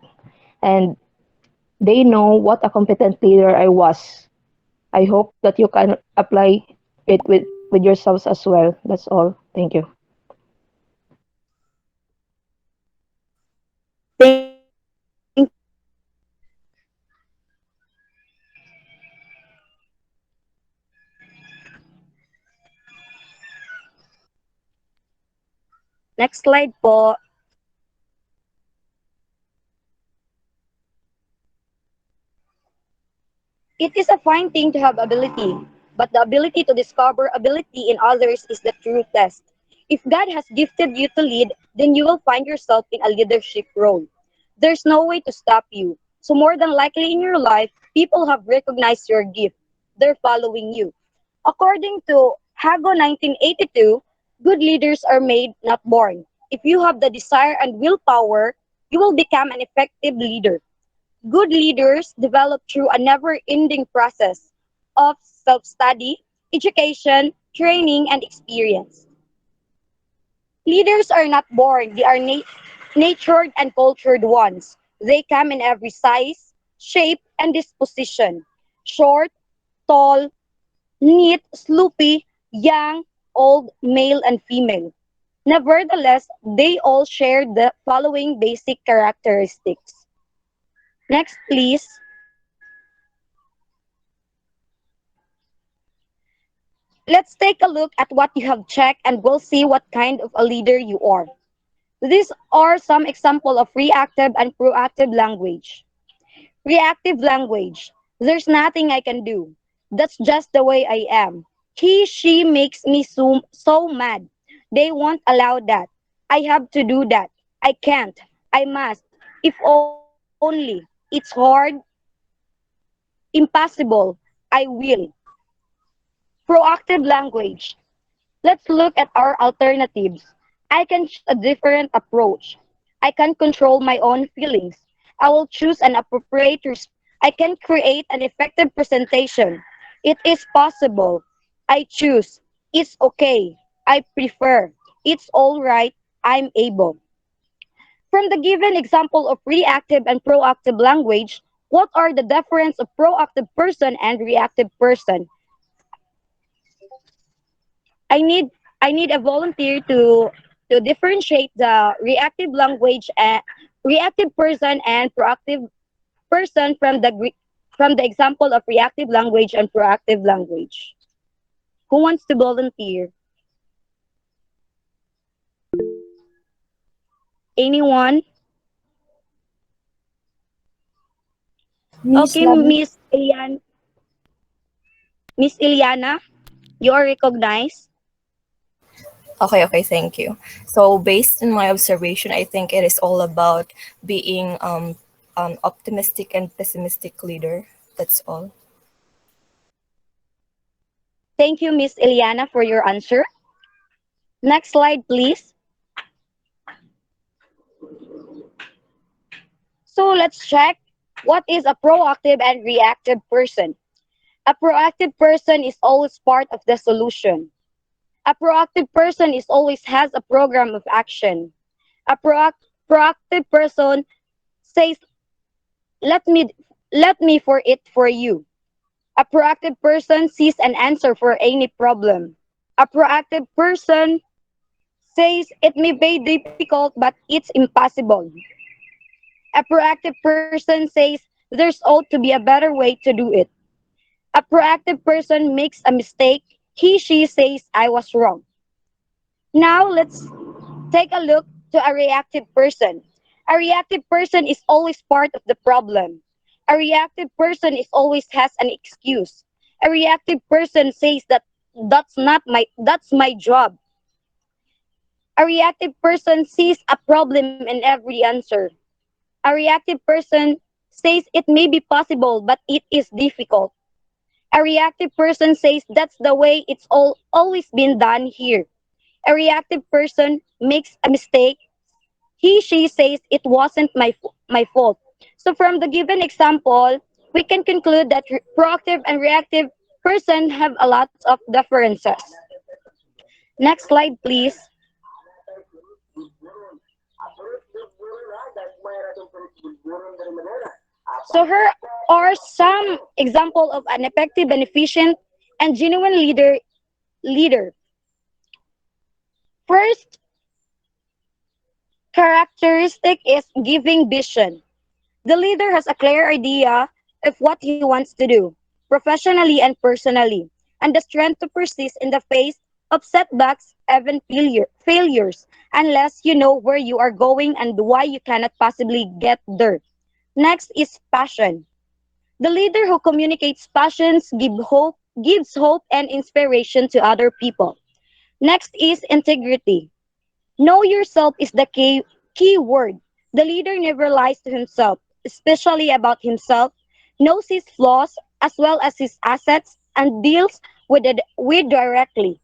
and they know what a competent leader I was. I hope that you can apply it with yourselves as well. That's all. Thank you. Next slide po. It is a fine thing to have ability, but the ability to discover ability in others is the true test. If God has gifted you to lead, then you will find yourself in a leadership role. There's no way to stop you. So more than likely in your life, people have recognized your gift. They're following you. According to Hago 1982, good leaders are made, not born. If you have the desire and willpower, you will become an effective leader. Good leaders develop through a never-ending process of self-study, education, training, and experience. Leaders are not born, they are natured and cultured ones. They come in every size, shape, and disposition. Short, tall, neat, sloopy, young, old, male, and female. Nevertheless, they all share the following basic characteristics. Next, please. Let's take a look at what you have checked and we'll see what kind of a leader you are. These are some example of reactive and proactive language. Reactive language. There's nothing I can do. That's just the way I am. He, she makes me so mad. They won't allow that. I have to do that. I can't. I must. If only. It's hard. Impossible. I will. Proactive language. Let's look at our alternatives. I can choose a different approach. I can control my own feelings. I will choose an appropriate response. I can create an effective presentation. It is possible. I choose. It's okay. I prefer. It's all right. I'm able. From the given example of reactive and proactive language, what are the difference of proactive person and reactive person? I need I need a volunteer to differentiate the reactive language and reactive person and proactive person from the example of reactive language and proactive language. Who wants to volunteer? Anyone? Miss Okay, Lavin. Miss Iliana, you are recognized. Okay, okay, thank you. So based on my observation, I think it is all about being an optimistic and pessimistic leader. That's all. Thank you, Miss Iliana, for your answer. Next slide, please. So let's check what is a proactive and reactive person. A proactive person is always part of the solution. A proactive person is always has a program of action. A proactive person says, let me let me for it for you. A proactive person sees an answer for any problem. A proactive person says it may be difficult but it's impossible. A proactive person says there's ought to be a better way to do it. A proactive person makes a mistake. He, she says, I was wrong. Now let's take a look to a reactive person. A reactive person is always part of the problem. A reactive person is always has an excuse. A reactive person says that that's my job. A reactive person sees a problem in every answer. A reactive person says it may be possible but it is difficult. A reactive person says that's the way it's always been done here. A reactive person makes a mistake. He, she says it wasn't my fault. So from the given example, we can conclude that proactive and reactive person have a lot of differences. Next slide, please. So here are some example of an effective and efficient and genuine leader. First characteristic is giving vision. The leader has a clear idea of what he wants to do, professionally and personally, and the strength to persist in the face of setbacks, even failures, unless you know where you are going and why you cannot possibly get there. Next is passion. The leader who communicates passions gives hope and inspiration to other people. Next is integrity. Know yourself is the key word. The leader never lies to himself, especially about himself, knows his flaws as well as his assets, and deals with directly.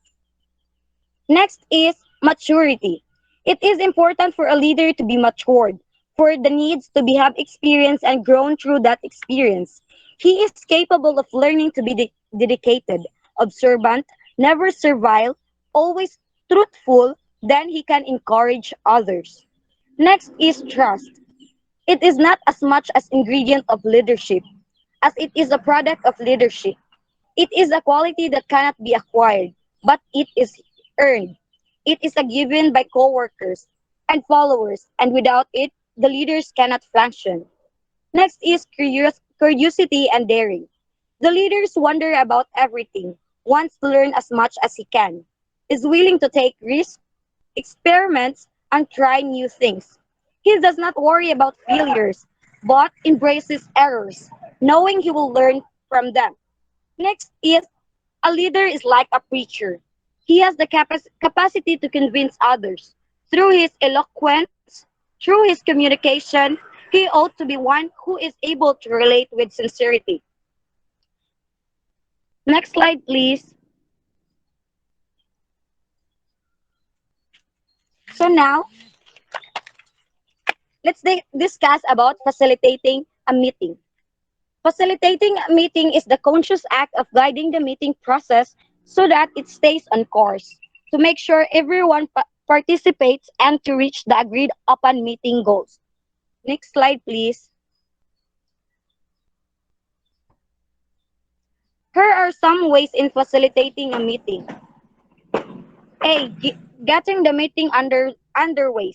Next is maturity. It is important for a leader to be matured, for the needs to be have experience and grown through that experience. He is capable of learning to be dedicated, observant, never servile, always truthful, then he can encourage others. Next is trust. It is not as much as ingredient of leadership as it is a product of leadership. It is a quality that cannot be acquired, but it is earned. It is a given by coworkers and followers, and without it, the leaders cannot function. Next is curiosity and daring. The leaders wonder about everything, wants to learn as much as he can, is willing to take risks, experiments, and try new things. He does not worry about failures, but embraces errors, knowing he will learn from them. Next is a leader is like a preacher. He has the capacity to convince others. Through his eloquence, through his communication, he ought to be one who is able to relate with sincerity. Next slide, please. So now, let's discuss about facilitating a meeting. Facilitating a meeting is the conscious act of guiding the meeting process so that it stays on course. to make sure everyone participates and to reach the agreed upon meeting goals. Next slide, please. Here are some ways in facilitating a meeting. A. Getting the meeting underway.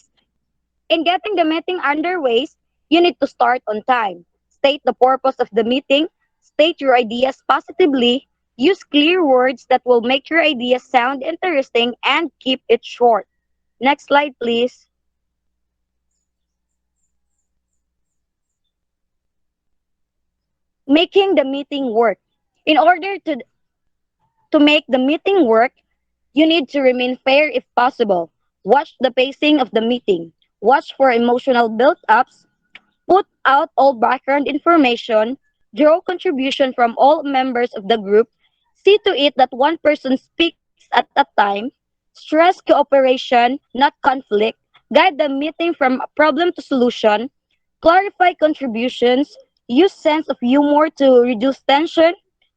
In getting the meeting underway, you need to start on time. State the purpose of the meeting. State your ideas positively. Use clear words that will make your ideas sound interesting and keep it short. Next slide, please. Making the meeting work. In order to make the meeting work, you need to remain fair if possible. Watch the pacing of the meeting. Watch for emotional build-ups. Put out all background information. Draw contribution from all members of the group. See to it that one person speaks at a time. Stress cooperation, not conflict. Guide the meeting from problem to solution. Clarify contributions. Use sense of humor to reduce tension.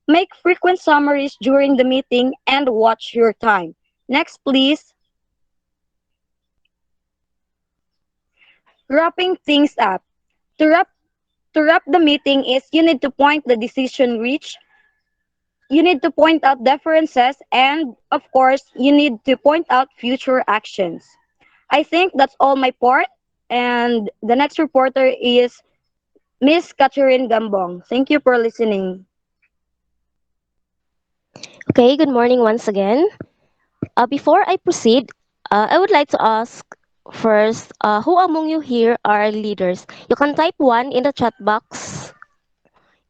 Make frequent summaries during the meeting and watch your time. Next, please. Wrapping things up. To wrap to wrap the meeting is you need to point the decision reached, you need to point out differences, and of course, you need to point out future actions. I think that's all my part. And the next reporter is Miss Catherine Gambong. Thank you for listening. Okay, good morning once again. Before I proceed, I would like to ask first, who among you here are leaders? You can type one in the chat box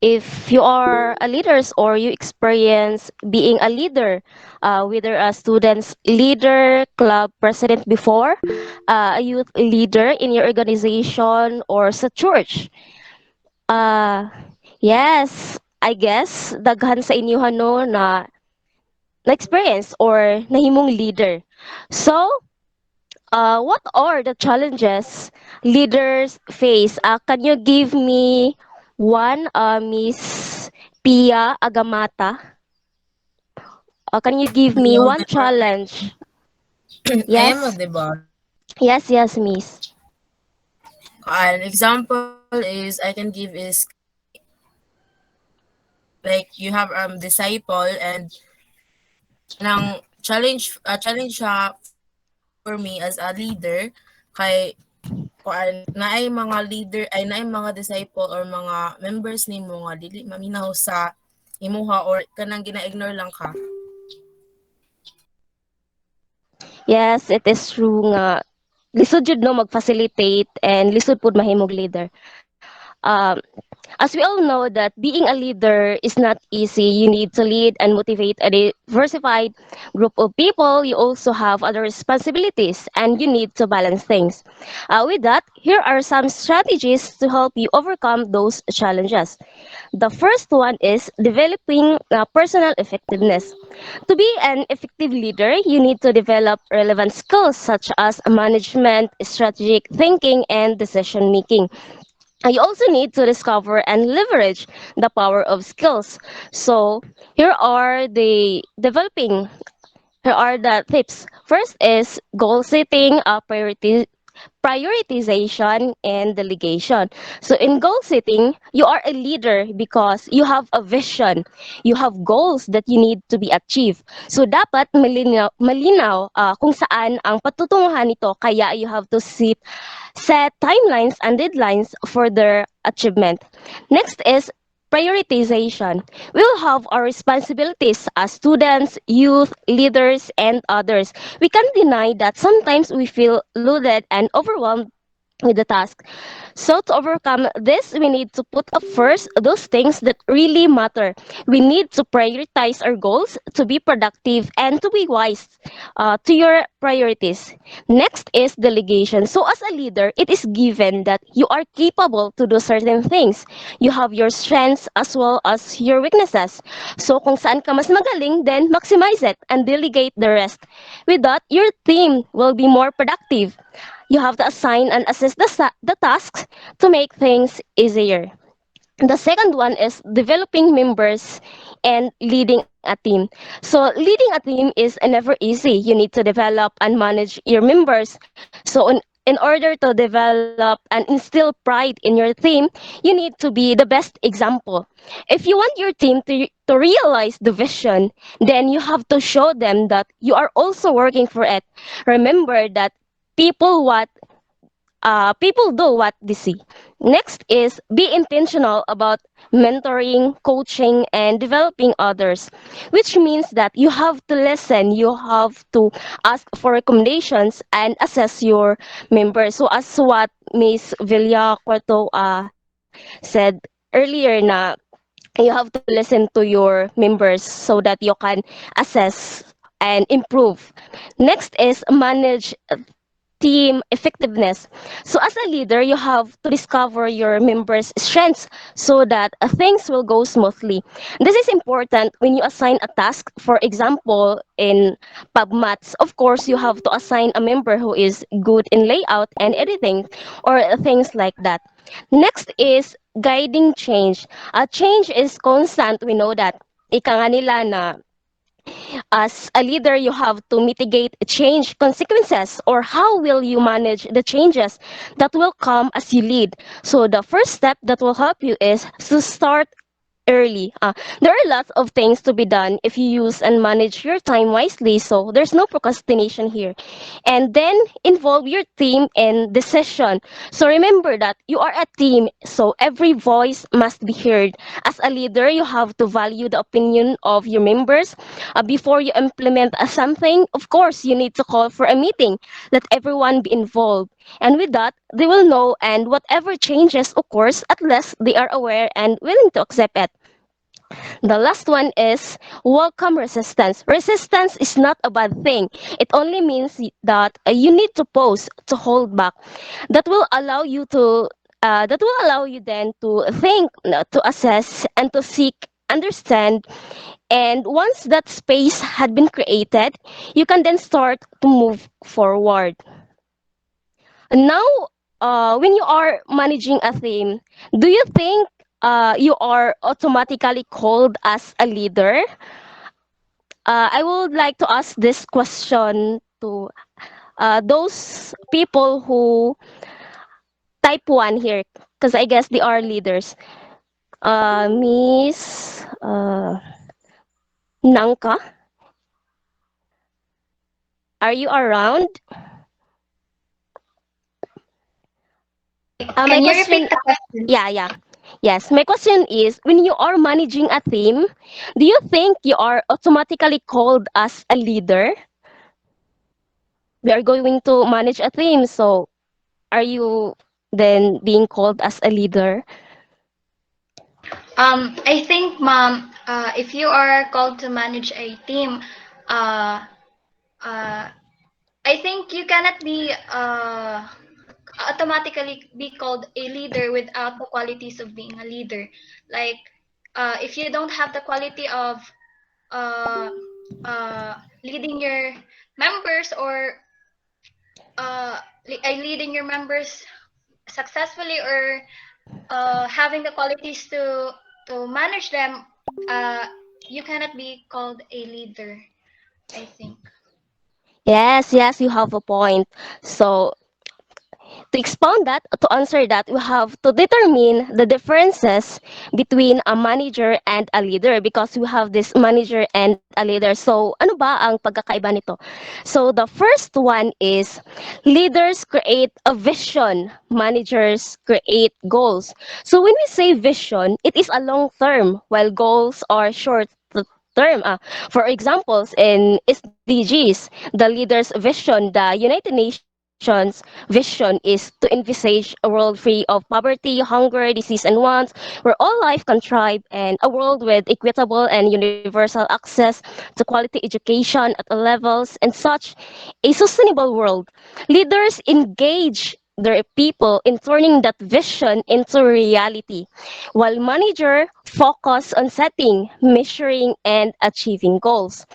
if you are a leaders or you experience being a leader, whether a student's leader, club president before, a youth leader in your organization or sa church. Uh, yes, I guess daghan sa inyo no na experience or nahimong leader. So, what are the challenges leaders face? Can you give me one, Miss Pia Agamata? Can you give me Hello, one challenge? I am Yes, audible. yes, yes, Miss. An example is I can give is like you have disciple and nang challenge siya for me as a leader kay kuan naay mga leader ay naay mga disciple or mga members nimo nga dili maminaw sa imuha or kanang gina-ignore lang ka. Yes, it is true nga. Lisod jud no mag-facilitate and lisod pud mahimog leader. Um, as we all know that being a leader is not easy. You need to lead and motivate a diversified group of people. You also have other responsibilities and you need to balance things. With that, here are some strategies to help you overcome those challenges. The first one is developing personal effectiveness. To be an effective leader, you need to develop relevant skills such as management, strategic thinking, and decision making. You also need to discover and leverage the power of skills. So here are the developing. Here are the tips. First is goal setting, prioritization, and delegation. So in goal setting, you are a leader because you have a vision. You have goals that you need to be achieved. So dapat malinaw kung saan ang patutunguhan nito. Kaya you have to set timelines and deadlines for their achievement. Next is prioritization. We will have our responsibilities as students, youth, leaders, and others. We can't deny that sometimes we feel loaded and overwhelmed with the task. So to overcome this, we need to put up first those things that really matter. We need to prioritize our goals to be productive and to be wise to your priorities. Next is delegation. So as a leader, it is given that you are capable to do certain things. You have your strengths as well as your weaknesses. So kung saan ka mas magaling, then maximize it and delegate the rest. With that, your team will be more productive. You have to assign and assess the tasks to make things easier. The second one is developing members and leading a team. So leading a team is never easy. You need to develop and manage your members. So in order to develop and instill pride in your team, you need to be the best example. If you want your team to realize the vision, then you have to show them that you are also working for it. Remember that people what people do what they see. Next is be intentional about mentoring, coaching, and developing others, which means that you have to listen, you have to ask for recommendations and assess your members. So as what Miss Villa Cuarto said earlier na you have to listen to your members so that you can assess and improve. Next is manage team effectiveness. So as a leader, you have to discover your members' strengths so that things will go smoothly. This is important when you assign a task. For example, in PubMats, of course, you have to assign a member who is good in layout and editing or things like that. Next is guiding change. Change is constant. We know that. Ika nga nila na as a leader, you have to mitigate change consequences, or how will you manage the changes that will come as you lead. So the first step that will help you is to start early. There are lots of things to be done if you use and manage your time wisely, so there's no procrastination here. And then involve your team in decision. So remember that you are a team, so every voice must be heard. As a leader, you have to value the opinion of your members. Before you implement something, of course, you need to call for a meeting. Let everyone be involved. And with that, they will know, and whatever changes, of course, at least they are aware and willing to accept it. The last one is welcome resistance. Resistance is not a bad thing. It only means that you need to pause, to hold back. That will allow you to that will allow you then to think, to assess, and to seek, understand. And once that space had been created, you can then start to move forward. Now, when you are managing a theme, do you think you are automatically called as a leader? I would like to ask this question to those people who type 1 here, because I guess they are leaders. Miss Nangka, are you around? My Can you repeat question, the question? yeah. Yes, my question is, when you are managing a team, do you think you are automatically called as a leader? We are going to manage a team, so are you then being called as a leader? I think, ma'am, if you are called to manage a team, uh, uh, I think you cannot be automatically be called a leader without the qualities of being a leader. Like, if you don't have the quality of uh, leading your members or leading your members successfully or having the qualities to manage them, uh, you cannot be called a leader, I think. Yes, you have a point. So to expound that, to answer that, we have to determine the differences between a manager and a leader, because we have this manager and a leader. So, ano ba ang pagkakaiba nito? So, the first one is leaders create a vision, managers create goals. So, when we say vision, it is a long term, while goals are short term. For examples, in SDGs, the leader's vision, the United Nations vision is to envisage a world free of poverty, hunger, disease, and wants, where all life can thrive, and a world with equitable and universal access to quality education at all levels, and such a sustainable world. Leaders engage their people in turning that vision into reality, while manager focus on setting, measuring, and achieving goals.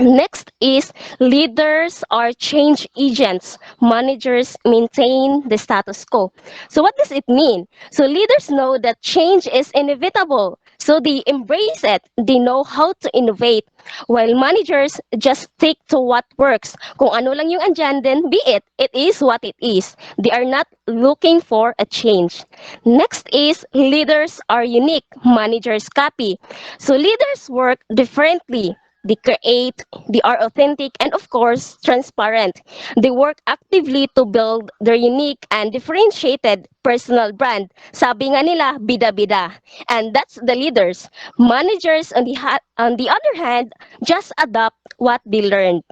Next is leaders are change agents. Managers maintain the status quo. So what does it mean? So leaders know that change is inevitable. So they embrace it. They know how to innovate. While managers just stick to what works. Kung ano lang yung andyan, then be it. It is what it is. They are not looking for a change. Next is leaders are unique. Managers copy. So leaders work differently. They create, they are authentic, and of course, transparent. They work actively to build their unique and differentiated personal brand. Sabi nga nila, bida-bida. And that's the leaders. Managers, on the other hand, just adopt what they learned.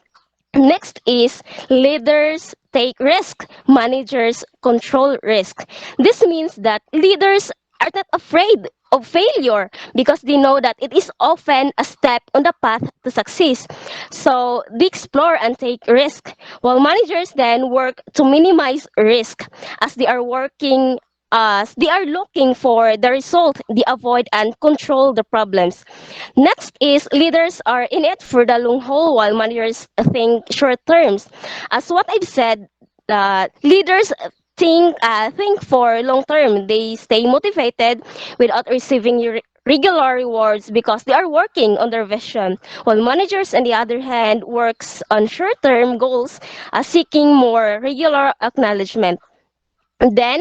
Next is leaders take risk, managers control risk. This means that leaders are not afraid of failure because they know that it is often a step on the path to success. So they explore and take risk, while managers then work to minimize risk as they are looking for the result, they avoid and control the problems. Next is leaders are in it for the long haul while managers think short terms. As what I've said, leaders think for long term. They stay motivated without receiving regular rewards because they are working on their vision. While managers, on the other hand, works on short term goals, seeking more regular acknowledgement. Then,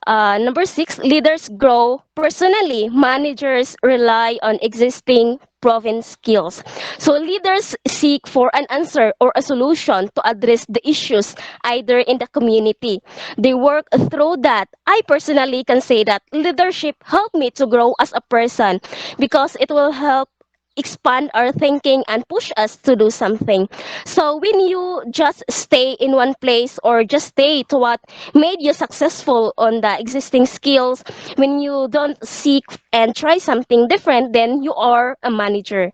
number six, leaders grow personally. Managers rely on existing proven skills. So leaders seek for an answer or a solution to address the issues either in the community. They work through that. I personally can say that leadership helped me to grow as a person because it will help expand our thinking and push us to do something. So when you just stay in one place or just stay to what made you successful on the existing skills, when you don't seek and try something different, then you are a manager.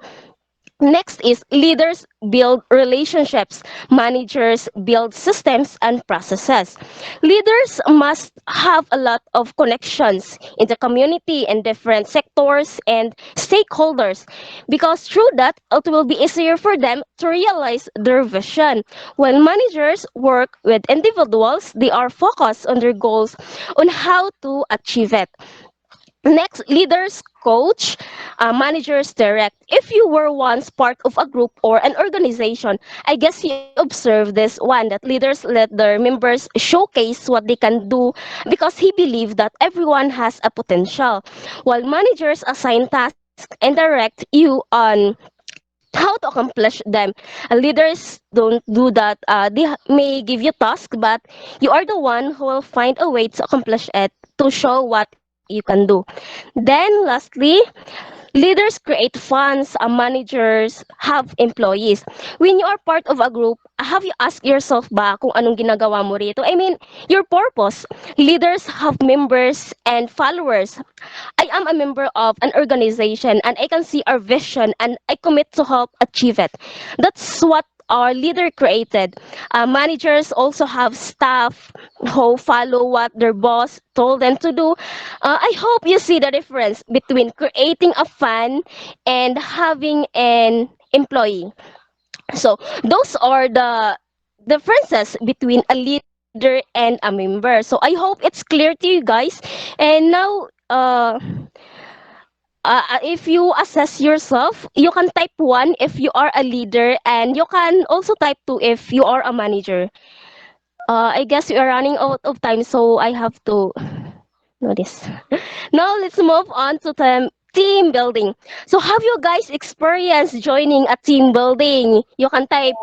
Next is leaders build relationships, managers build systems and processes. Leaders must have a lot of connections in the community and different sectors and stakeholders because through that it will be easier for them to realize their vision. When managers work with individuals, they are focused on their goals on how to achieve it. Next, leaders coach, managers direct. If you were once part of a group or an organization, I guess you observed this one that leaders let their members showcase what they can do because he believed that everyone has a potential. While managers assign tasks and direct you on how to accomplish them. Leaders don't do that. May give you task, but you are the one who will find a way to accomplish it to show what you can do. Then, lastly, leaders create funds, managers have employees. When you are part of a group, have you asked yourself ba kung anong ginagawa mo rito? I mean, your purpose. Leaders have members and followers. I am a member of an organization and I can see our vision and I commit to help achieve it. That's what our leader created. Managers also have staff who follow what their boss told them to do. I hope you see the difference between creating a fan and having an employee. So those are the differences between a leader and a member. So I hope it's clear to you guys. And now, if you assess yourself, you can type one if you are a leader, and you can also type two if you are a manager. I guess we are running out of time, so I have to know this. Now let's move on to team building. So have you guys experienced joining a team building? You can type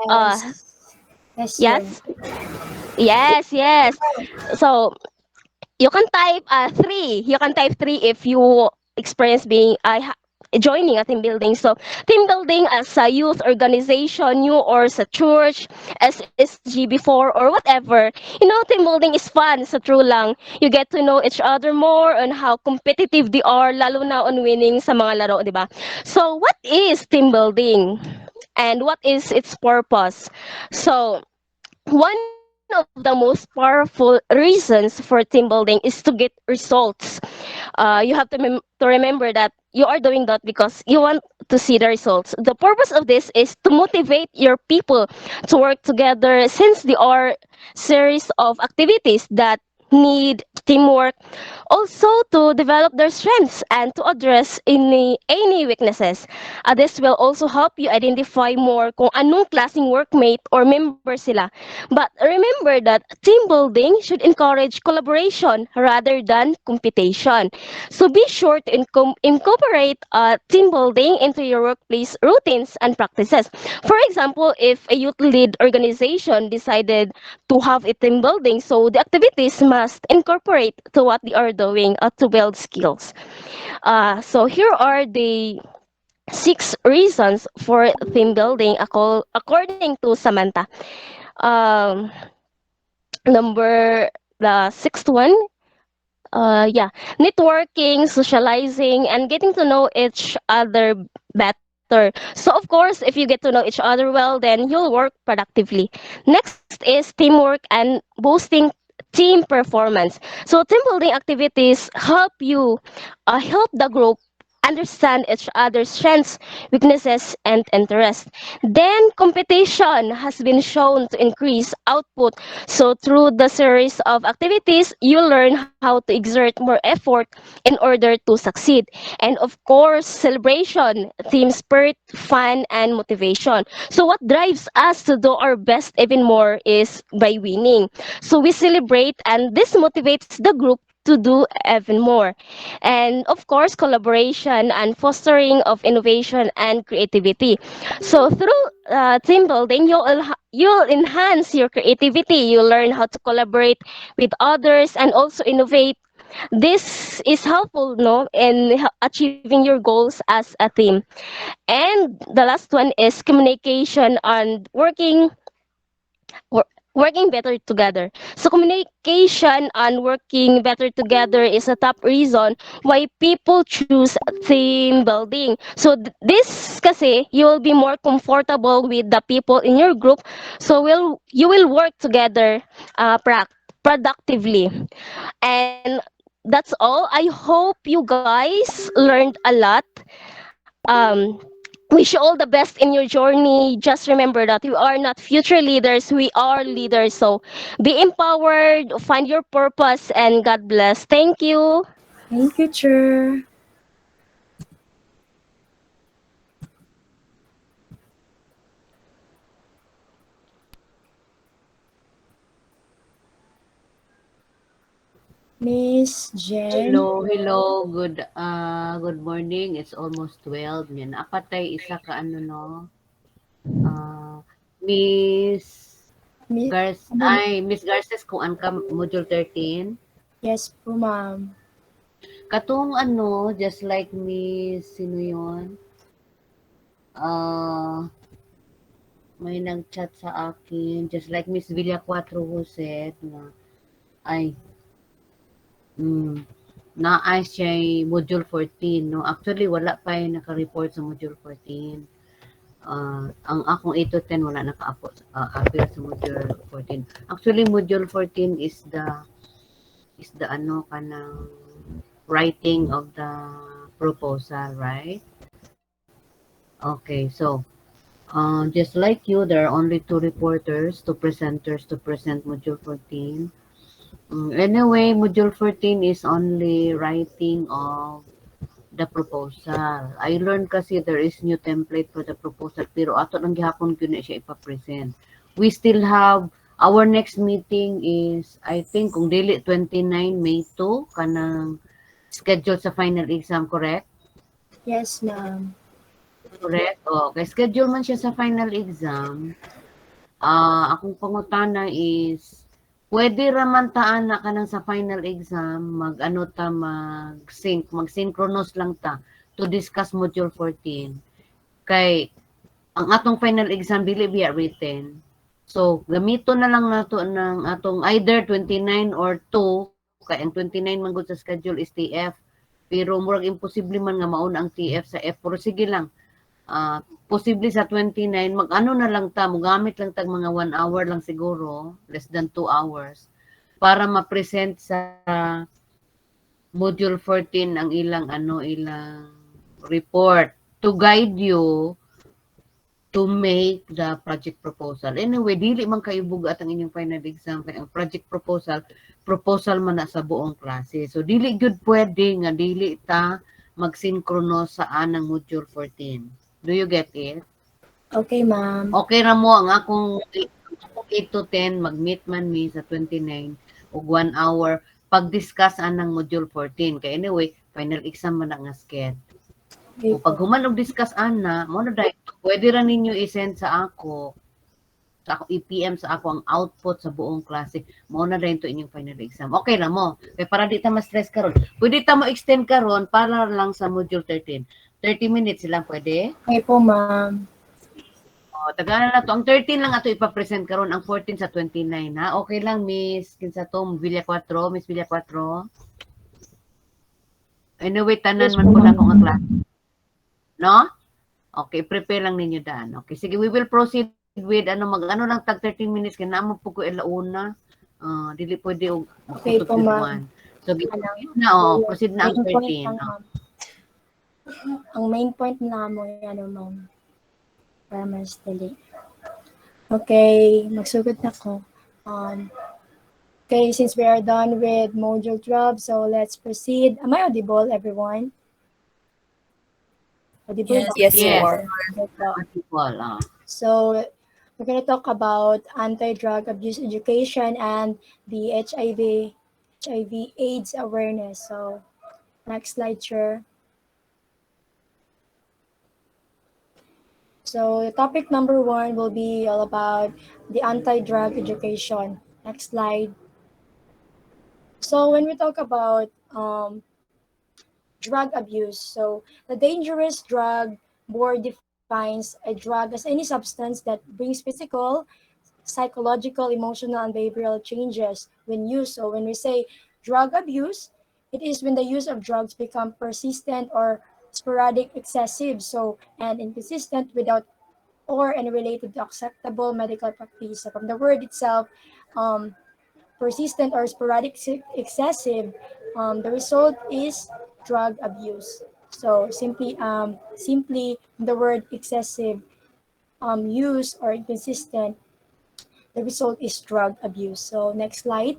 Yes, Jen. yes, yes. So you can type three. You can type three if you experience joining a team building. So team building as a youth organization, you or sa church, SSG before or whatever. Team building is fun sa true lang. You get to know each other more on how competitive they are, lalo na on winning sa mga laro, di ba? So what is team building? And what is its purpose? So one of the most powerful reasons for team building is to get results. You have to remember that you are doing that because you want to see the results. The purpose of this is to motivate your people to work together since there are series of activities that need teamwork Also, to develop their strengths and to address any weaknesses. This will also help you identify more kung anong klaseng workmate or member sila. But remember that team building should encourage collaboration rather than competition. So be sure to incorporate team building into your workplace routines and practices. For example, if a youth lead organization decided to have a team building, so the activities must incorporate to what they are doing to build skills. So here are the 6 reasons for team building according to Samantha. Um, number the sixth one, yeah, networking, socializing, and getting to know each other better. So of course, if you get to know each other well, then you'll work productively. Next is teamwork and boosting team performance. So team building activities help you help the group understand each other's strengths, weaknesses, and interests. Then competition has been shown to increase output. So through the series of activities, you learn how to exert more effort in order to succeed. And of course, celebration, team spirit, fun, and motivation. So what drives us to do our best even more is by winning. So we celebrate and this motivates the group to do even more. And of course, collaboration and fostering of innovation and creativity. So through team building, you'll enhance your creativity. You learn how to collaborate with others and also innovate. This is helpful, no, in achieving your goals as a team. And the last one is communication and working better together. So communication and working better together is a top reason why people choose team building. So this kasi you will be more comfortable with the people in your group. So you will work together productively. And that's all. I hope you guys learned a lot. Um, wish you all the best in your journey. Just remember that we are not future leaders, we are leaders. So be empowered, find your purpose, and God bless. Thank you. Thank you, Cher. Miss Jen. Good morning. It's almost 12 yan. Apatay isa ka ano no. Ah, Miss Mi- Miss Garces kung an ka module 13. Yes po, ma'am. Katong ano, just like Miss sino yon? Ah, may nag-chat sa akin, just like Miss Villa Cuatro Jose na ay mm, naay siya module 14 no. Actually wala pa yung naka-report sa module 14. Ang akong 8 to 10 wala naka-appeal sa module 14. Actually module 14 is the ano kanang writing of the proposal, right? Okay, so just like you, there are only two reporters, two presenters to present module 14. Anyway, module 14 is only writing of the proposal. I learned kasi there is new template for the proposal, pero ato lang gihapon ko na siya ipapresent. We still have, our next meeting is, I think, kung dili 29 May 2, kanang schedule sa final exam, correct? Yes, ma'am. Correct? Okay, schedule man siya sa final exam. Akong pangutana is, pwede raman taan na ka nang sa final exam, mag-synchronous lang ta to discuss module 14. Kay, ang atong final exam, dili biya written. So, gamito na lang nato ng atong either 29 or 2, kay ang 29 man gud sa schedule is TF. Pero murag imposible man nga mauna ang TF sa F. Pero sige lang, posible sa 29, mag-ano na lang ta, gamit lang tag mga 1 hour lang siguro, less than 2 hours, para ma-present sa module 14 ang ilang report to guide you to make the project proposal. Anyway, dili man kayo bugat ang inyong final exam kay ang project proposal proposal man na sa buong klase. So dili gyud pwede nga dili ta magsynchronize sa anang module 14. Do you get it? Okay, ma'am. Okay ra mo ang akong 8 to 10 mag-meet man mi sa 29 ug 1 hour pag-discuss anang module 14 kay anyway final exam man na nga sket. Okay O pag po. human og discuss ana mo na dai pwede ra ninyo i-send sa ako i-PM sa ako ang output sa buong klase. Mao na rin to inyong final exam. Okay ra mo. Kay para di ta ma-stress karon. Pwede ta mo extend karon para lang sa module 13. 30 minutes lang pwede? Okay po, ma'am. O, tagalan na to. Ang 13 lang ato ipapresent karon, ang 14 sa 29 ha. Okay lang, Miss. Kinsa to, Villa 4, Miss Villa 4. Anyway, tanan Yes man po, po na ma'am. akong ang klase. No? Okay, prepare lang ninyo daan. Okay, sige, we will proceed with ano lang tag 13 minutes kay naamo po ko ilauna. Dili pwede og Okay magkutot po, with ma'am. one. So, Anong na proceed na ang main point 13. lang, ma'am. Ang main point na mo yan, ma'am. Para mas dali. Okay, magsugod na ko. Okay, since we are done with module 12, so let's proceed. Am I audible, everyone? Audible Yes. ba? Yes, you Yes. are. Okay po. People, So we're going to talk about anti-drug abuse education and the HIV AIDS awareness. So next slide, sure. So topic number 1 will be all about the anti-drug education. Next slide. So when we talk about drug abuse, so the dangerous drug board defines a drug as any substance that brings physical, psychological, emotional, and behavioral changes when used. So when we say drug abuse, it is when the use of drugs become persistent or sporadic, excessive, so and inconsistent without or and related to acceptable medical practice. So from the word itself, persistent or sporadic excessive, the result is drug abuse. So simply the word excessive use or inconsistent, the result is drug abuse. So next slide.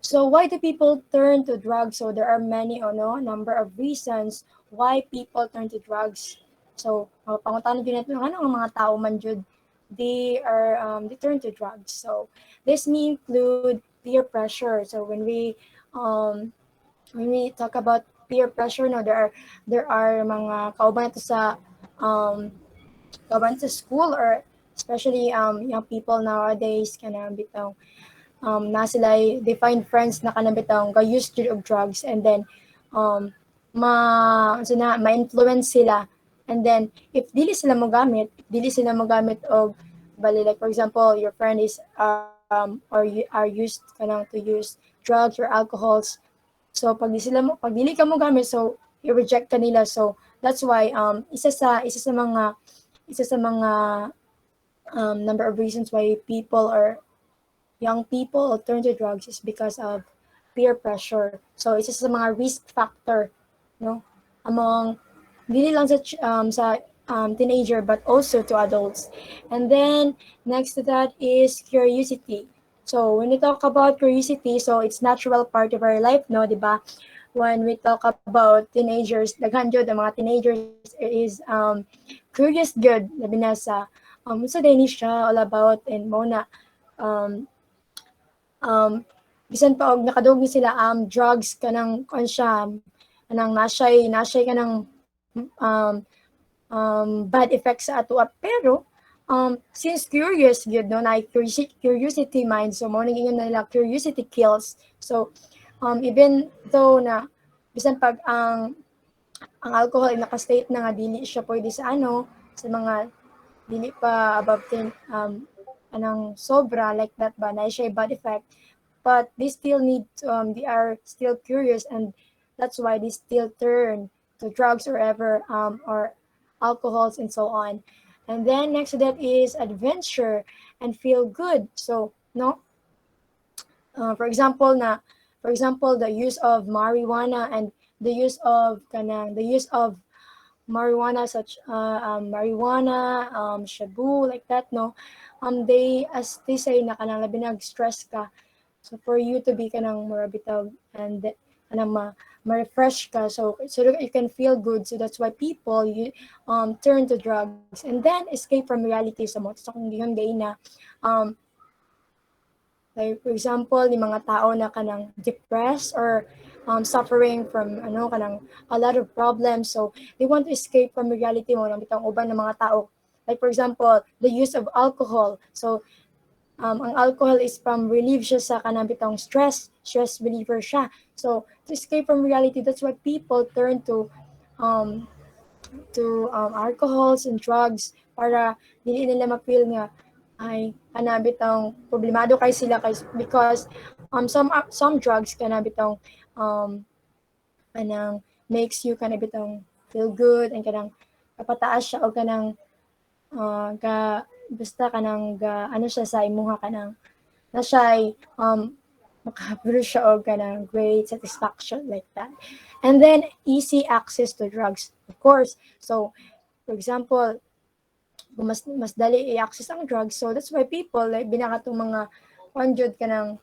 So why do people turn to drugs? So there are many number of reasons why people turn to drugs. So pangutan jud nato ano ang mga tao man jud they turn to drugs. So this may include peer pressure. So when we talk about peer pressure, no, there are mga kauban to sa kauban sa school, or especially young people nowadays kana bitaw na sila they find friends na kana bitaw ga use of drugs, and then um ma-influence sila, and then if dili sila mogamit og bali, like for example your friend is or you are used kanang to use drugs or alcohols. So pag dili ka mo gamit, so i-reject ka nila. So that's why isa sa mga number of reasons why people or young people turn to drugs is because of peer pressure. So isa sa mga risk factor, no, among dili lang sa teenager but also to adults. And then next to that is curiosity. So when we talk about curiosity, so it's natural part of our life, no, di ba? When we talk about teenagers, daghan jud ang mga teenagers is curious good, labi na sa din siya all about, and mo na um, bisan pa og nakadug sila drugs kanang siya kanang nasay kanang um, bad effects sa ato. Pero since curious gyud, no, na curiosity mind, so mo ingon na nila curiosity kills. So even though na bisan pag ang alcohol ay naka-state na nga dili siya pwede sa sa mga dili pa above 10 anang sobra like that ba na siya bad effect, but they still need they are still curious, and that's why they still turn to drugs or ever or alcohols and so on. And then next to that is adventure and feel good. So no, for example the use of marijuana and the use of marijuana, such marijuana, shabu, like that, no. They, as they say, na kanang labi nag-stress ka, so for you to be kanang more bitaw and kanang ma-refresh ka, so that you can feel good, so that's why people turn to drugs and then escape from reality sa mo. So kung gihon gay na, um like for example, yung mga tao na kanang depressed or suffering from kanang a lot of problems, so they want to escape from reality mo nang bitang uban ng mga tao. Like for example, the use of alcohol. So ang alcohol is from relieve siya sa kanang bitang stress reliever siya. So to escape from reality, that's why people turn um alcohols and drugs para dili nila ma-feel nga ay kana bitang problemado kay sila kay because some drugs kana bitang kanang makes you kana bitang feel good and kanang kapataas siya o kanang ga basta kanang ga ano siya sa imuha kanang na siya makabro siya og kanang great satisfaction, like that. And then easy access to drugs, of course. So for example, mas dali i-access ang drugs, so that's why people like binakatong mga jud kanang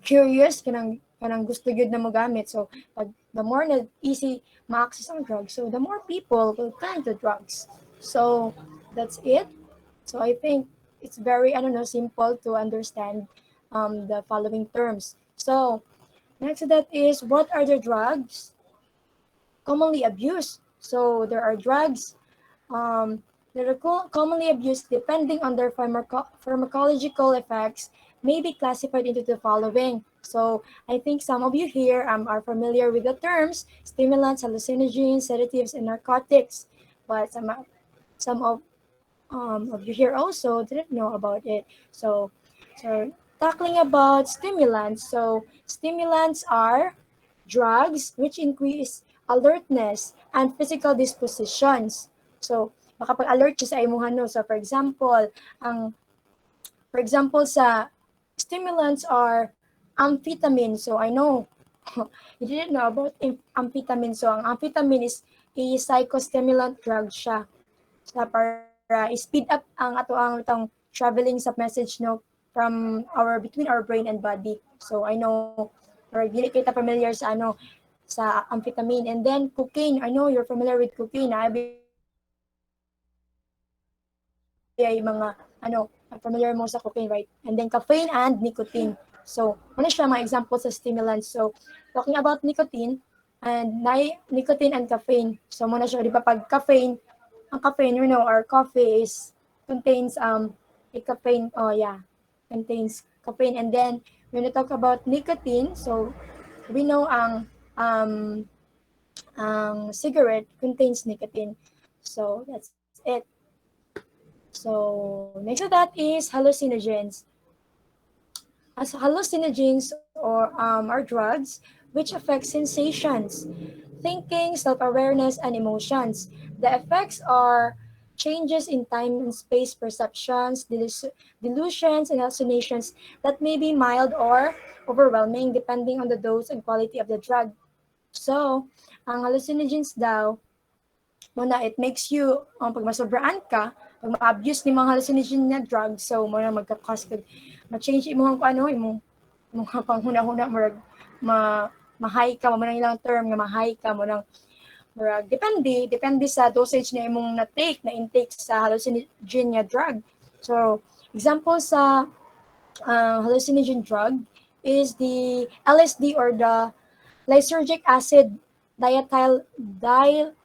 curious kanang gusto gyud na mogamit. So pag the more na easy ma-access ang drugs, so the more people will turn to drugs. So that's it. So I think it's very simple to understand the following terms. So next to that is, what are the drugs commonly abused? So there are drugs that are commonly abused depending on their pharmacological effects may be classified into the following. So I think some of you here are familiar with the terms stimulants, hallucinogens, sedatives, and narcotics, but some of you here also didn't know about it. So tackling about stimulants. So stimulants are drugs which increase alertness and physical dispositions. So makapag-alert siya sa imuhan, no. So for example sa stimulants are amphetamine. So I know you didn't know about amphetamine. So ang amphetamine is a psychostimulant drug siya para i-speed up ang itong traveling sa message, no, from between our brain and body. So I know, or dili kita familiar sa amphetamine. And then cocaine, I know you're familiar with cocaine. Ay mga familiar mo sa cocaine, right? And then caffeine and nicotine. So ano siya mga examples sa stimulants. So talking about nicotine and caffeine. So muna siya, di ba, pag caffeine, ang caffeine, or coffee contains a caffeine, contains caffeine. And then when we talk about nicotine, so we know ang cigarette contains nicotine. So that's it. So next to that is hallucinogens. As hallucinogens are drugs which affect sensations, thinking, self-awareness, and emotions. The effects are changes in time and space perceptions, delusions, and hallucinations that may be mild or overwhelming depending on the dose and quality of the drug. So, ang hallucinogens daw, muna, it makes you, pag masobraan ka, pag ma-abuse ni mga hallucinogen na drugs, so muna magka-cause ma-change imong imong panghuna-huna, ma-high ka, mo nang ilang term nga ma-high ka, mo nang depende sa dosage na imong na intake sa hallucinogen nga drug. So example sa hallucinogen drug is the LSD or the lysergic acid diethylamide.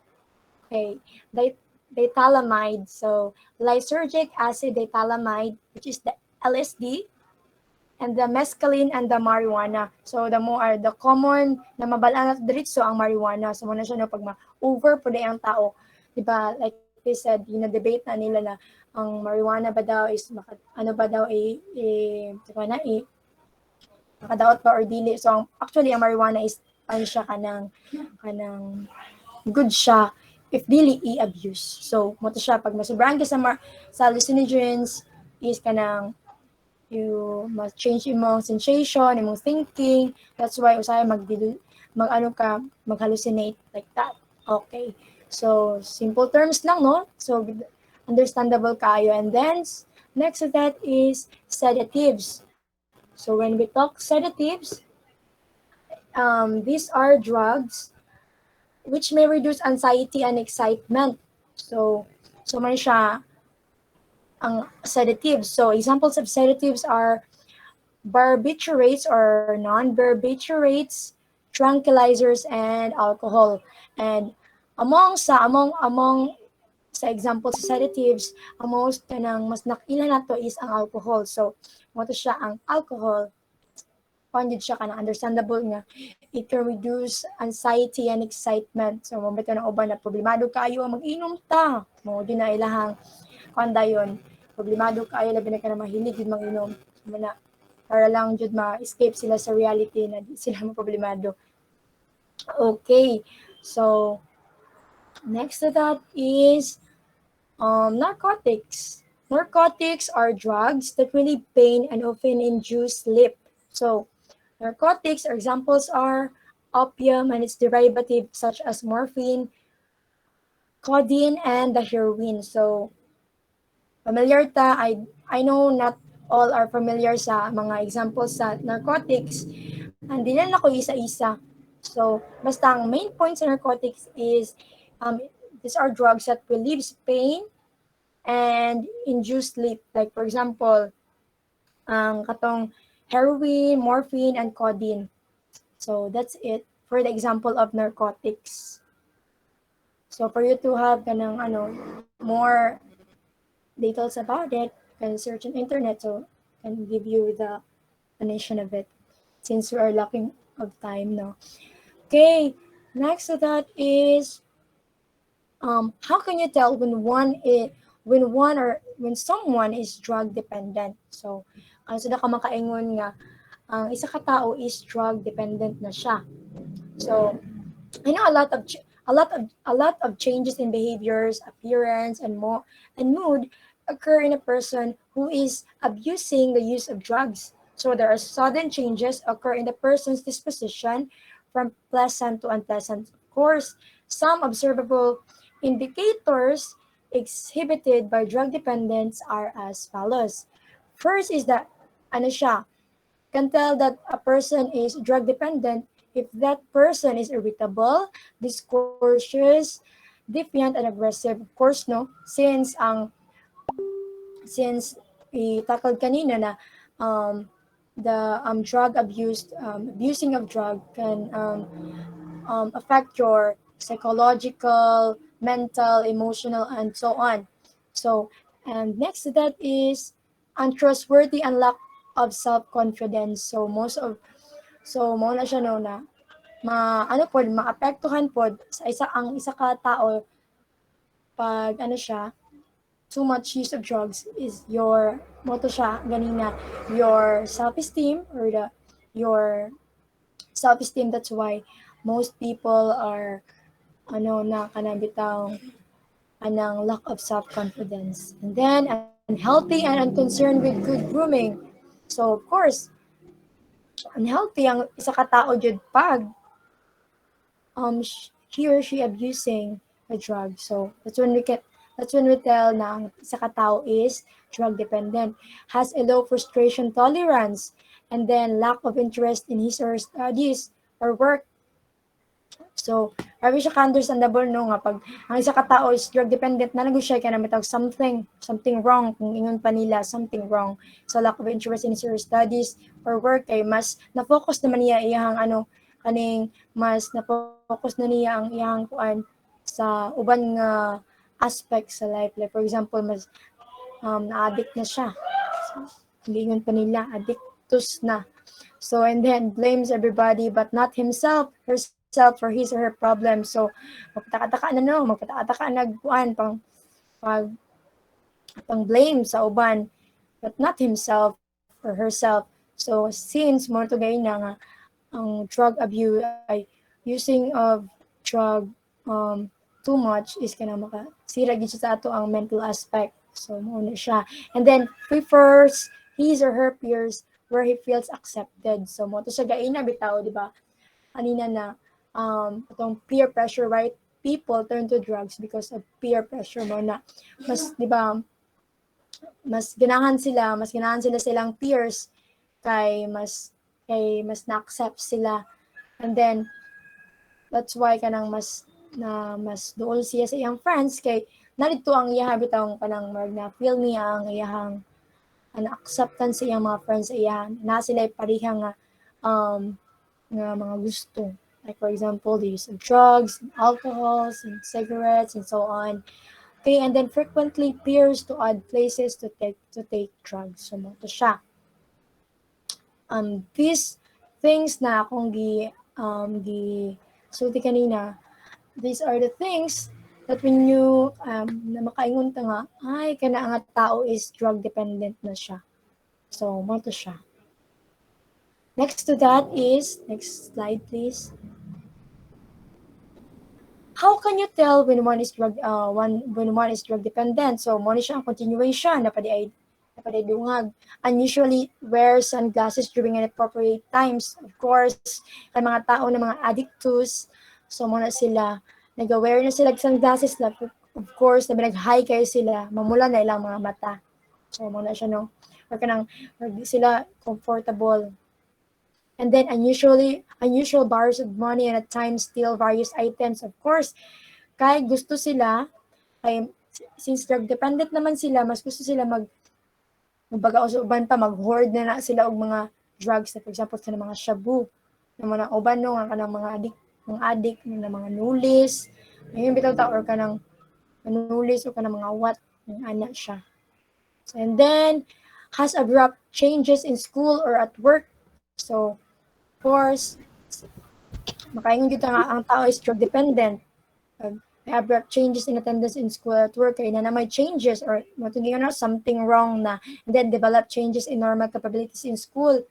So lysergic acid diethylamide, which is the LSD, and the mescaline and the marijuana. So the common na mabalaan at diretso ang marijuana. So muna siya, no, pag ma-over po na ang tao, di ba, like they said, debate na nila na ang marijuana ba daw is makadaot ba or dili. So actually ang marijuana is siya kanang good siya if dili i-abuse. So mo siya, pag masobrahan ka sa hallucinogens is kanang you must change imong sensation, imong thinking. That's why usay mag-ano ka, mag-hallucinate like that. Okay. So, simple terms lang, no? So, understandable kayo. And then, next to that is sedatives. So, when we talk sedatives, these are drugs which may reduce anxiety and excitement. So, man siya ang sedatives. So, examples of sedatives are barbiturates or non-barbiturates, tranquilizers, and alcohol. And among sa example sa sedatives, ang most kanang mas nakila nato is ang alcohol. So, mo to siya ang alcohol, pandid siya kana understandable nga it can reduce anxiety and excitement. So, mo bitaw na uban na problemado kayo mag-inom ta. Mo di na ilahang kanda yon. Problemado kayo labi na ka na mahilig yun mag-inom. Mo na para lang jud ma-escape sila sa reality na di sila mo problemado. Okay. So, next to that is narcotics. Narcotics are drugs that relieve pain and often induce sleep. So, narcotics examples are opium and its derivative such as morphine, codeine, and the heroin. So, familiar ta, I know not all are familiar sa mga examples sa narcotics. Hindi na ako isa-isa. So, basta ang main point sa narcotics is these are drugs that relieves pain and induce sleep. Like for example, ang katong heroin, morphine, and codeine. So that's it for the example of narcotics. So for you to have kanang more details about it, you can search on internet so can give you the definition of it since we are lacking of time now. Okay, next to that is how can you tell when someone is drug dependent? So, ang sada ka makaingon nga ang isa ka tao is drug dependent na siya. So, I know a lot of changes in behaviors, appearance, and mood occur in a person who is abusing the use of drugs. So there are sudden changes occur in the person's disposition from pleasant to unpleasant. Of course, some observable indicators exhibited by drug dependents are as follows. First is that ano siya, can tell that a person is drug dependent if that person is irritable, discourteous, defiant, and aggressive. Of course, no, since itakal kanina na the drug abusing of drug can affect your psychological, mental, emotional, and so on. So, and next to that is untrustworthy and lack of self-confidence. So mo na siya no na maapektuhan pod sa isa ka tao pag siya too much use of drugs is your moto siya ganina your self-esteem or your self-esteem. That's why most people are na kanang bitaw anang lack of self-confidence, and then unhealthy and unconcerned with good grooming. So of course unhealthy ang isa ka tao jud pag he or she abusing a drug. So that's when we tell na ang isa ka tao is drug dependent, has a low frustration tolerance, and then lack of interest in his or her studies or work. So, grabe siya ka-understandable no nga pag ang isa ka tao is drug dependent na siya kaya na matawag something wrong kung ingon pa nila something wrong. So, lack of interest in his or her studies or work kay mas na-focus naman niya iyang mas na-focus na niya ang iyang kuan sa uban nga aspects sa life. Like for example, mas na-addict na siya. So, ingon pa nila, addictus na. So, and then blames everybody but not himself, herself for his or her problem. So, magpataka-taka nagkuan pang blame sa uban but not himself or herself. So, since mo to gay na nga ang drug abuse ay using of drug too much is kana makasira gid sa ato ang mental aspect. So, mo na siya. And then, prefers his or her peers where he feels accepted. So, mo to siya gaina bitaw, di ba? kanina na itong peer pressure, right? People turn to drugs because of peer pressure mo na mas, di ba, mas ganahan sila silang peers kay mas na-accept sila. And then that's why kanang mas duol siya sa iyang friends kay narito ang iya bitang kanang marg na feel niya ang iyang an acceptance sa iyang mga friends sa iyahan na sila pareha nga mga gusto, like for example the use of drugs and alcohols and cigarettes and so on. Okay, and then frequently peers to odd places to take drugs, so mo to siya. These things na akong gi sulti kanina, these are the things that when you na makaingon ta nga ay kana nga tao is drug dependent na siya. So mo to siya. Next to that is, next slide please. How can you tell when one is drug dependent? So mo ni siya ang continuation na padi dungag. Unusually wear sunglasses during inappropriate times. Of course, kay mga tao na mga addictus, so mo na sila nag-wear na sila sunglasses na of course na nag-high kayo sila, mamula na ilang mga mata. So mo na siya no. Or kanang di sila comfortable. And then unusual borrows of money and at times steal various items. Of course, kay gusto sila, kay since drug dependent naman sila, mas gusto sila magbaga uban pa mag-hoard na sila og mga drugs, for example sa mga shabu, na mga uban no nga kanang mga addict na mga nulis. Ngayon bitaw ta or kanang nulis o kanang mga what, ng ana siya. So, and then has abrupt changes in school or at work. So, of course, makaingon gyud nga ang tao is drug dependent. May abrupt changes in attendance in school at work kay na may changes or matungin na something wrong na, and then develop changes in normal capabilities in school,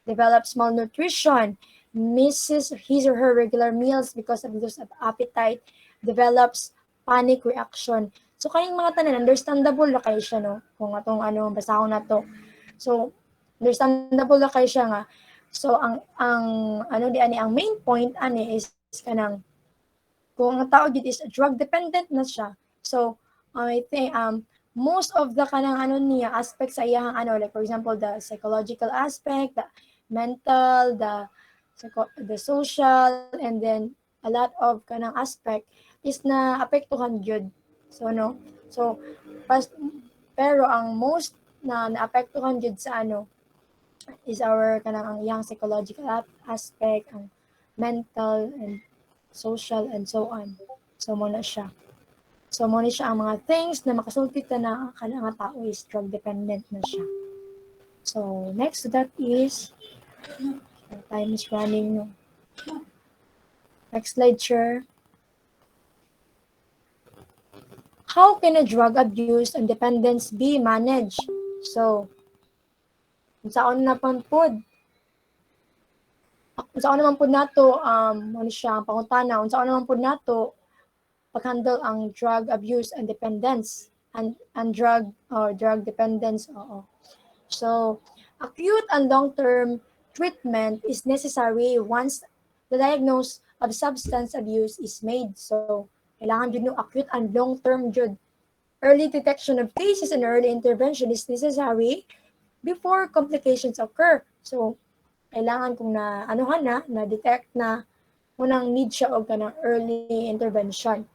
develops malnutrition, misses his or her regular meals because of loss of appetite, develops panic reaction. So kaning mga tanan understandable na kay siya no kung atong basahon nato. So understandable na kay siya nga. So ang di ani ang main point ani is kanang kung ang tao gid is drug dependent na siya. So I think most of the kanang niya aspects sa iyang like for example the psychological aspect, the mental, the social, and then a lot of kanang aspect is na apektuhan gyud. So no. So pero ang most na naapektuhan gyud sa is our kanang ang iyang psychological aspect, ang mental and social and so on. So mo na siya. So mo ni siya ang mga things na makasulti ta na kanang nga tao is drug dependent na siya. So next to that is time is running no. Next slide, sure. How can a drug abuse and dependence be managed? So, unsaon na pampod? Unsaon naman pud nato ano siya ang pangutana, unsaon naman pud nato pag-handle ang drug abuse and dependence and drug dependence. So, acute and long-term treatment is necessary once the diagnosis of substance abuse is made. So, kailangan jud no acute and long-term jud. Early detection of cases and early intervention is necessary before complications occur. So, kailangan kung na-detect na unang need siya og kanang early intervention.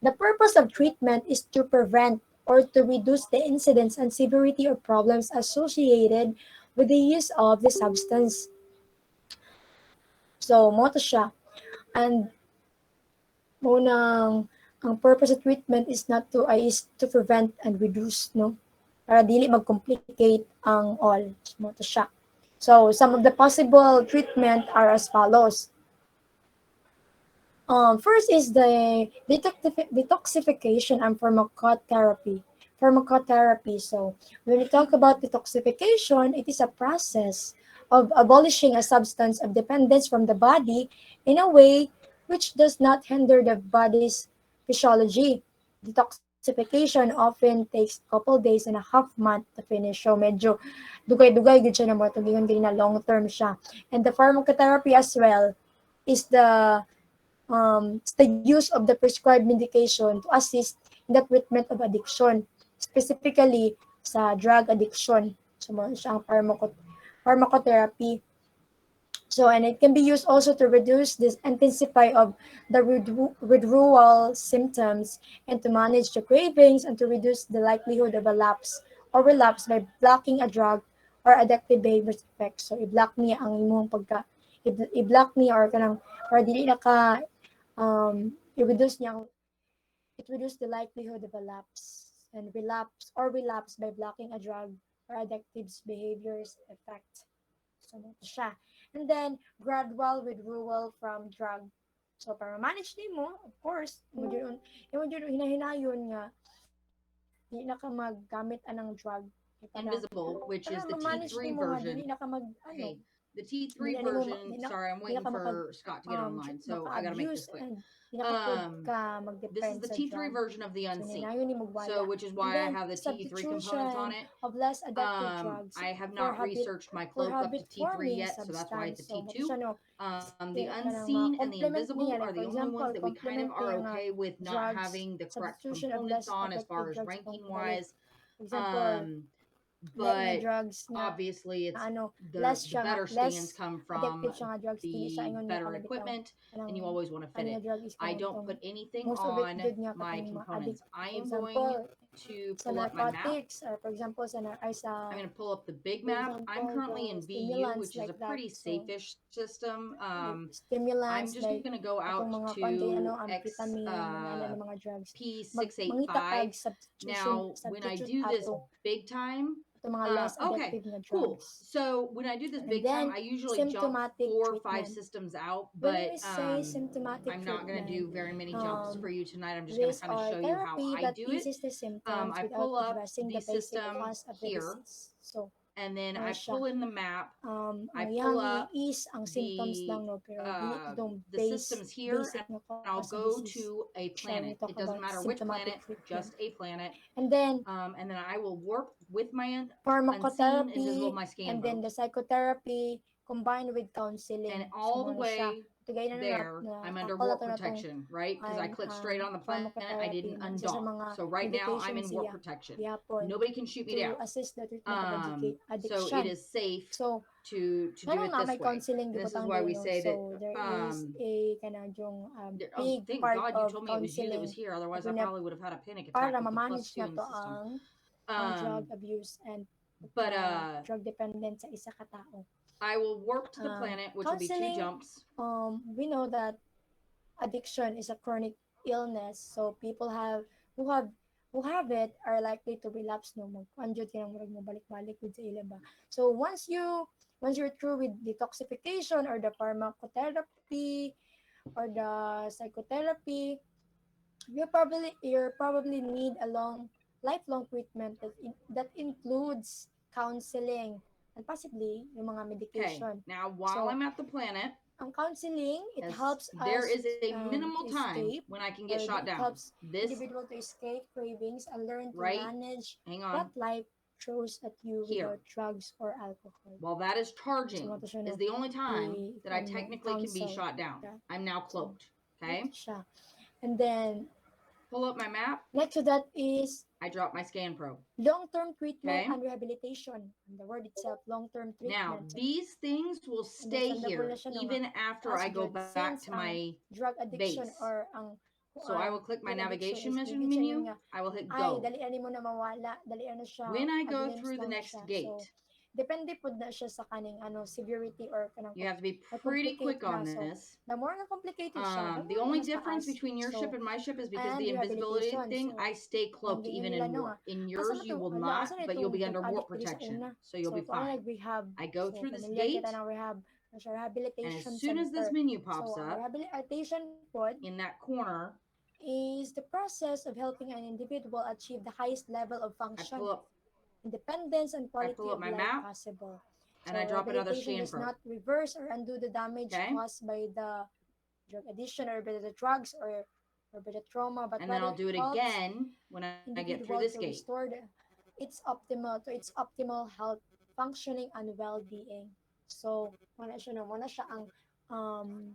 The purpose of treatment is to prevent or to reduce the incidence and severity of problems associated with the use of the substance. So, mo to siya. And ang purpose of treatment is to prevent and reduce, no? Para dili mag-complicate ang all. Mo to siya. So, some of the possible treatment are as follows. First is the detoxification and pharmacotherapy. So, when we talk about detoxification, it is a process of abolishing a substance of dependence from the body in a way which does not hinder the body's physiology. Detoxification often takes a couple days and a half month to finish. So, medyo dugay-dugay gid siya na mo tugingon gid na long term siya. And the pharmacotherapy as well is the use of the prescribed medication to assist in the treatment of addiction, specifically sa drug addiction. So, mo siyang pharmacotherapy. So, and it can be used also to reduce this intensify of the withdrawal symptoms and to manage the cravings and to reduce the likelihood of a lapse or relapse by blocking a drug or addictive behaviors effects. So, i-block niya ang imong i-block niya or kanang or dili na ka i-reduce niya it reduces the likelihood of a lapse and relapse by blocking a drug or addictive behaviors effect. So, mo siya. And then, gradual withdrawal from drug. So, para manage mo, of course, mo dyan hinahinayon nga, di na ka maggamit anang drug. Invisible, which Para is the ma-manage T3 nimo nga, dili version. na ka Okay, the dili T3 na nimo, version. Sorry, I'm di na waiting ka for Scott to get online, so I got to make maka-abuse this quick. and di na ka pwede ka This is mag-depend the sa T3 drug. version of the So, unseen. hinayon nimo So, wala. which is And why I then, have the T3 components on substitution it. of less addictive drugs I have for not researched my cloak up to T3 habit-forming yet, so that's why it's a substance. So, mo T2. siya no, The kanang unseen and the ma-complement invisible niya. are Like, the for only ones example, that we kind of complement are niya nga okay with not drugs, having the correct substitution of components less on as far addictive as drugs. ranking Like, wise. for example, na But drugs na obviously it's less the siya nga, better stands less come addictive from siya nga drugs, dili siya the ingon nga better kanang bitaw equipment, and you kanang always want to fit ani nga it. drug is I kanang don't tong put anything most of it on good nga my katong components. addict. I For am going example, to sa pull up my map. narcotics or for example sa I'm going to pull up the big for map. I'm example currently the in VU, which stimulants is a like that. pretty So safe-ish system. I'm stimulants just going like to go katong out mga konti to X amphetamine mga mga drugs mangita P685. kag Now, when I substitute do this ato big time, ato mga less okay, addictive nga cool. drugs. So when I do this And big time, then I usually jump symptomatic 4 or 5 treatment. systems out, When but we say symptomatic I'm not going to treatment, do very many jumps for you tonight. I'm just going to these kind of are show you how therapy I that do it. eases the symptoms I without pull up addressing the the basic system cause of the here, disease. So, and then ano I siya? pull in the map. I Ang pull iyang up i-ease ang symptoms lang no, pero dili itong the systems here, basic and na I'll cause of go disease. to a Siya, when we planet. talk It doesn't about matter which symptomatic planet, treatment. just a planet. And then I will warp with my unseen invisible pharmacotherapy my scan and then boat. the psychotherapy combined with And counseling. So all the mo na siya. way Tugay there, na I'm under tackle na warp to na tong protection, right? Because I clicked straight on the planet. I pharmacotherapy. didn't Isa sa undock. mga So right now I'm in medications warp siya protection. gihapon Nobody can shoot me to down. assist the treatment of So it addiction. is safe So, to do kanang it na this may way. counseling And this is gibutang why dayon we no. say that So there is a kanang yung oh, big thank part God you of told me it was you that was counseling here. Otherwise, I na probably would have had a panic attack para with the plus ma-manage 2 na in to the system. ang drug abuse and But drug dependent sa isa ka tao. I will warp to the planet, which will be 2 Counseling, jumps. we know that addiction is a chronic illness, so people who have it are likely to relapse no mag-anjud kinang murag mo balik-balik with sa ila ba. So once you're through with detoxification or the pharmacotherapy or the psychotherapy, you probably need a lifelong treatment that includes counseling and possibly yung mga Okay, medication. now while So, I'm at the planet, ang counseling, it helps there us is a minimal to time escape, when I can or get shot it down. helps This, individual to escape cravings and learn to right, manage hang on, what life throws at you here, without drugs or alcohol. while that is So, charging, mo to siya, is no, the only time that I technically can be counsel shot down. that. I'm now So, cloaked. mo to Okay, siya. And then, pull up my map. next to that is I drop my scan probe. long-term treatment Okay. and rehabilitation. And the word itself, long-term Now, treatment. these things will stay Understandable na here siya no, even after I go back since to my drug addiction base. or ang So I will click my drug addiction navigation is menu. I will hit ay go. dalian mo na mawala, dalian na siya, When I go pag-glimpse through the lang na next siya. gate, So depende pod na siya sa kaning severity or kanang you have to be pretty complicate quick on na. So this. the more na complicated siya, the The more only na mas difference taas. between your ship and my ship is because and the invisibility rehabilitation. thing, So I stay cloaked even in warp. In yours, you will not, but you'll be under warp protection, so you'll be fine. Rehab. I go So through this familiar gate, kita ng rehab, sa and rehabilitation as soon as this center. menu pops So up, rehabilitation pod in that corner, is the process of helping an individual achieve the highest level of I function, pull up independence, and quality up of my life map, possible. and So I drop another rehabilitation scan does probe. not reverse or undo the damage Okay. caused by the drug addiction or by the drugs or by the trauma, but And then rather I'll do it helps again when I get through individual this to gate. restore its optimal health, functioning, and well-being. So, wala siya ang um,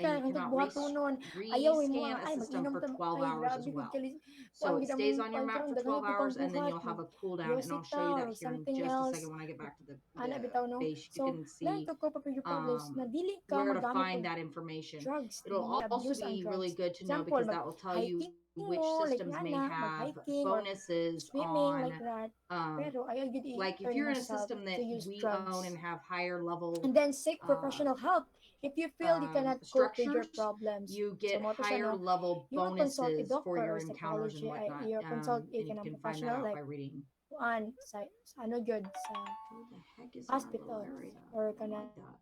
ka and you kung cannot buhatonon ayaw mo rescan a ay system mag-inom for ta 12 ay hours grabe as gud well. kali So kuan it gid stays among on your kuan mat karon for daghan 12 gyud kang hours and then buhat you'll mo have a cool down, and I'll show yosita you or that here in something just a else second when I get back to ana the bitaw no base. You so can learn see to cope up with your problems na dili ka where to magamit find og that information. drugs It'll dili also abuse ang be really drugs good to know example because mag that will tell you hiking mo, which like systems may nana, have mag-hiking or bonuses swimming on like that. um, Pero ayaw gyud like if i-turn you're in a herself system to that use we drugs. own and have higher level And then seek professional help if you feel you cannot cope with your structures, problems. you So get mo to siya, higher no, level you will consult a bonuses for doctor your or encounters and psychology, whatnot. you consult a And you kanang can find that professional out by like reading. sa ano gyud sa Who the heck is in that little hospital area? or I don't like kanang that.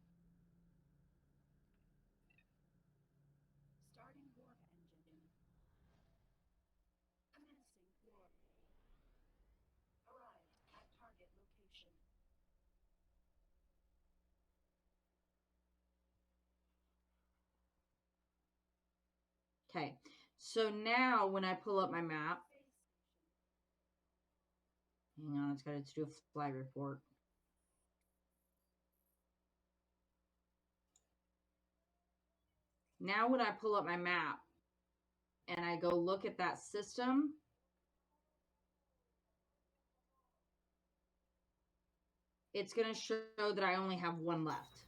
Okay, so now when I pull up my map, hang on, it's got to do a flag report. Now when I pull up my map and I go look at that system, it's going to show that I only have one left.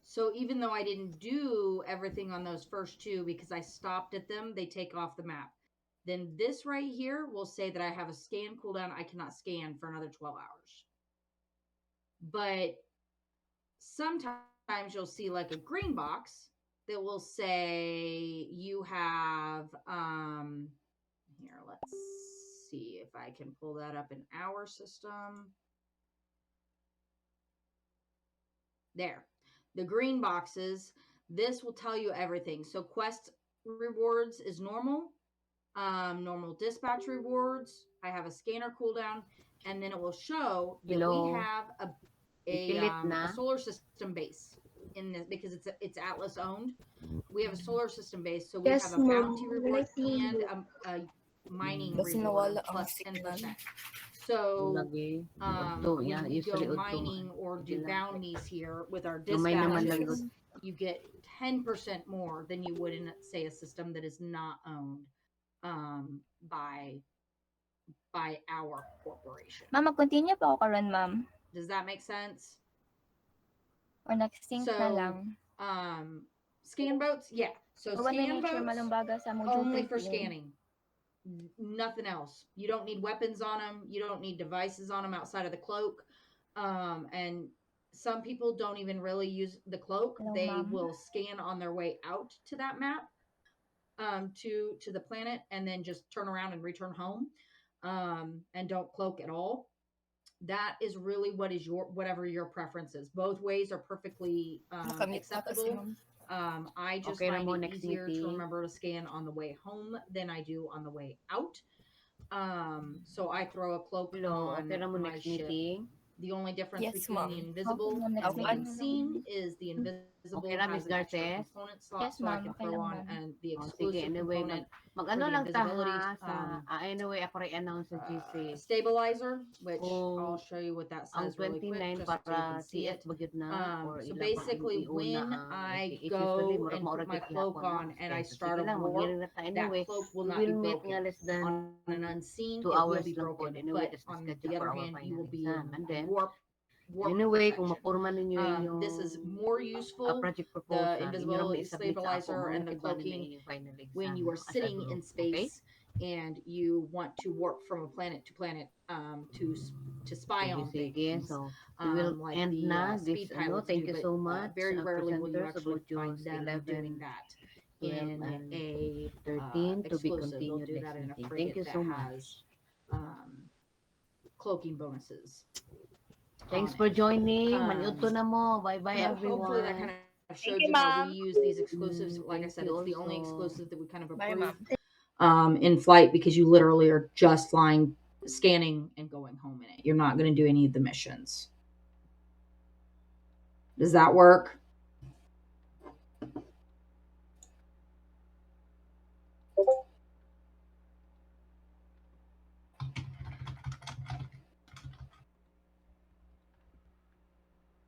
So even though I didn't do everything on those first two because I stopped at them, they take off the map. Then this right here will say that I have a scan cooldown. I cannot scan for another 12 hours. But sometimes you'll see like a green box that will say you have here, let's see if I can pull that up in our system. There, the green boxes, this will tell you everything. So quest rewards is normal, normal dispatch rewards. I have a scanner cooldown, and then it will show that we Hello. have Ipilit a na. solar system base in this because it's Atlas owned. We have a solar system base, so we have Yes, a ma'am. bounty When I reward see and you. a mining Basta reward nawala ang plus signal. 10%. So Lagi. Udto, when yeah, we go usually udto. mining or do Hindi lang. bounties here with our Gamay naman lang dispatches, yun. you get 10% more than you would in, say, a system that is not owned um, by our corporation. Ma'am, mag-continue pa ako karon, ma'am. Does that make sense? Or nag-sync na lang. So, scan boats, yeah. So Or when may scan nature boats malumbaga sa module only for 13. scanning. Nothing else. You don't need weapons on them. You don't need devices on them outside of the cloak. And some people don't even really use the cloak. Hello, They ma'am. will scan on their way out to that map, to the planet, and then just turn around and return home, and don't cloak at all. That is really what is whatever your preference is. Both ways are perfectly Nakamute na kasi, acceptable. ma'am. I just Okay na find mo it next easier to meeting. remember to scan on the way home than I do on the way out. So I throw a cloak Hello, on okay na mo my next ship. meeting. The only difference Yes, between the ma'am. Okay, invisible ma'am. Next and the Okay. meeting na lang. unseen is the invisible Okay na, has Miss an extra Garces? component slot, Yes, so I ma'am. can Okay throw lang, on ma'am. and the Oh, sige, exclusive anyway, component mag for ano the lang ta invisibility ha sa anyway ako rin announce sa GC. stabilizer, which I'll Kung show you what that ang says really quick, 29 just so you can para see TS it. bagyod na or So ilang pang basically, iuna when ang I it's usually go murag and put maura my gyud cloak gihapon no on and I schedule. Sige start a lang, warp, magiring na ta that anyway. cloak will We not be will meet nga broken. less than On an unseen, 2 it will hours be lang pod. broken. Anyway, But that's the on the schedule for other our hand, you final will be exam. in And then, warp anyway, kung protection. mapurma ninyo This is inyong more useful. project The proposal, inyo lang invisibility i-submit sa ako, stabilizer and the mangutibanin na cloaking inyong final when exam you are as a sitting group. in Okay? space and you want to warp from a planet to planet, to spy Sige, on sige. things, So, we will like end the na speed this, ano, pilots thank do. you But so much, very rarely will you presenters of actually find modules them doing 11, that 12, in and a 13 to be exclusive. They'll continued do next that in a meeting. Thank frigate you that so has much. cloaking bonuses Thanks on for it. joining. Maniudto na mo. Bye-bye, But hopefully that kind everyone. of showed Thank you you, how we ma'am. use these exclusives. Like I Thank said, you it's the only also. exclusive that we kind of Bye, approve ma'am. in flight because you literally are just flying, scanning, and going home in it. You're not going to do any of the missions. Does that work?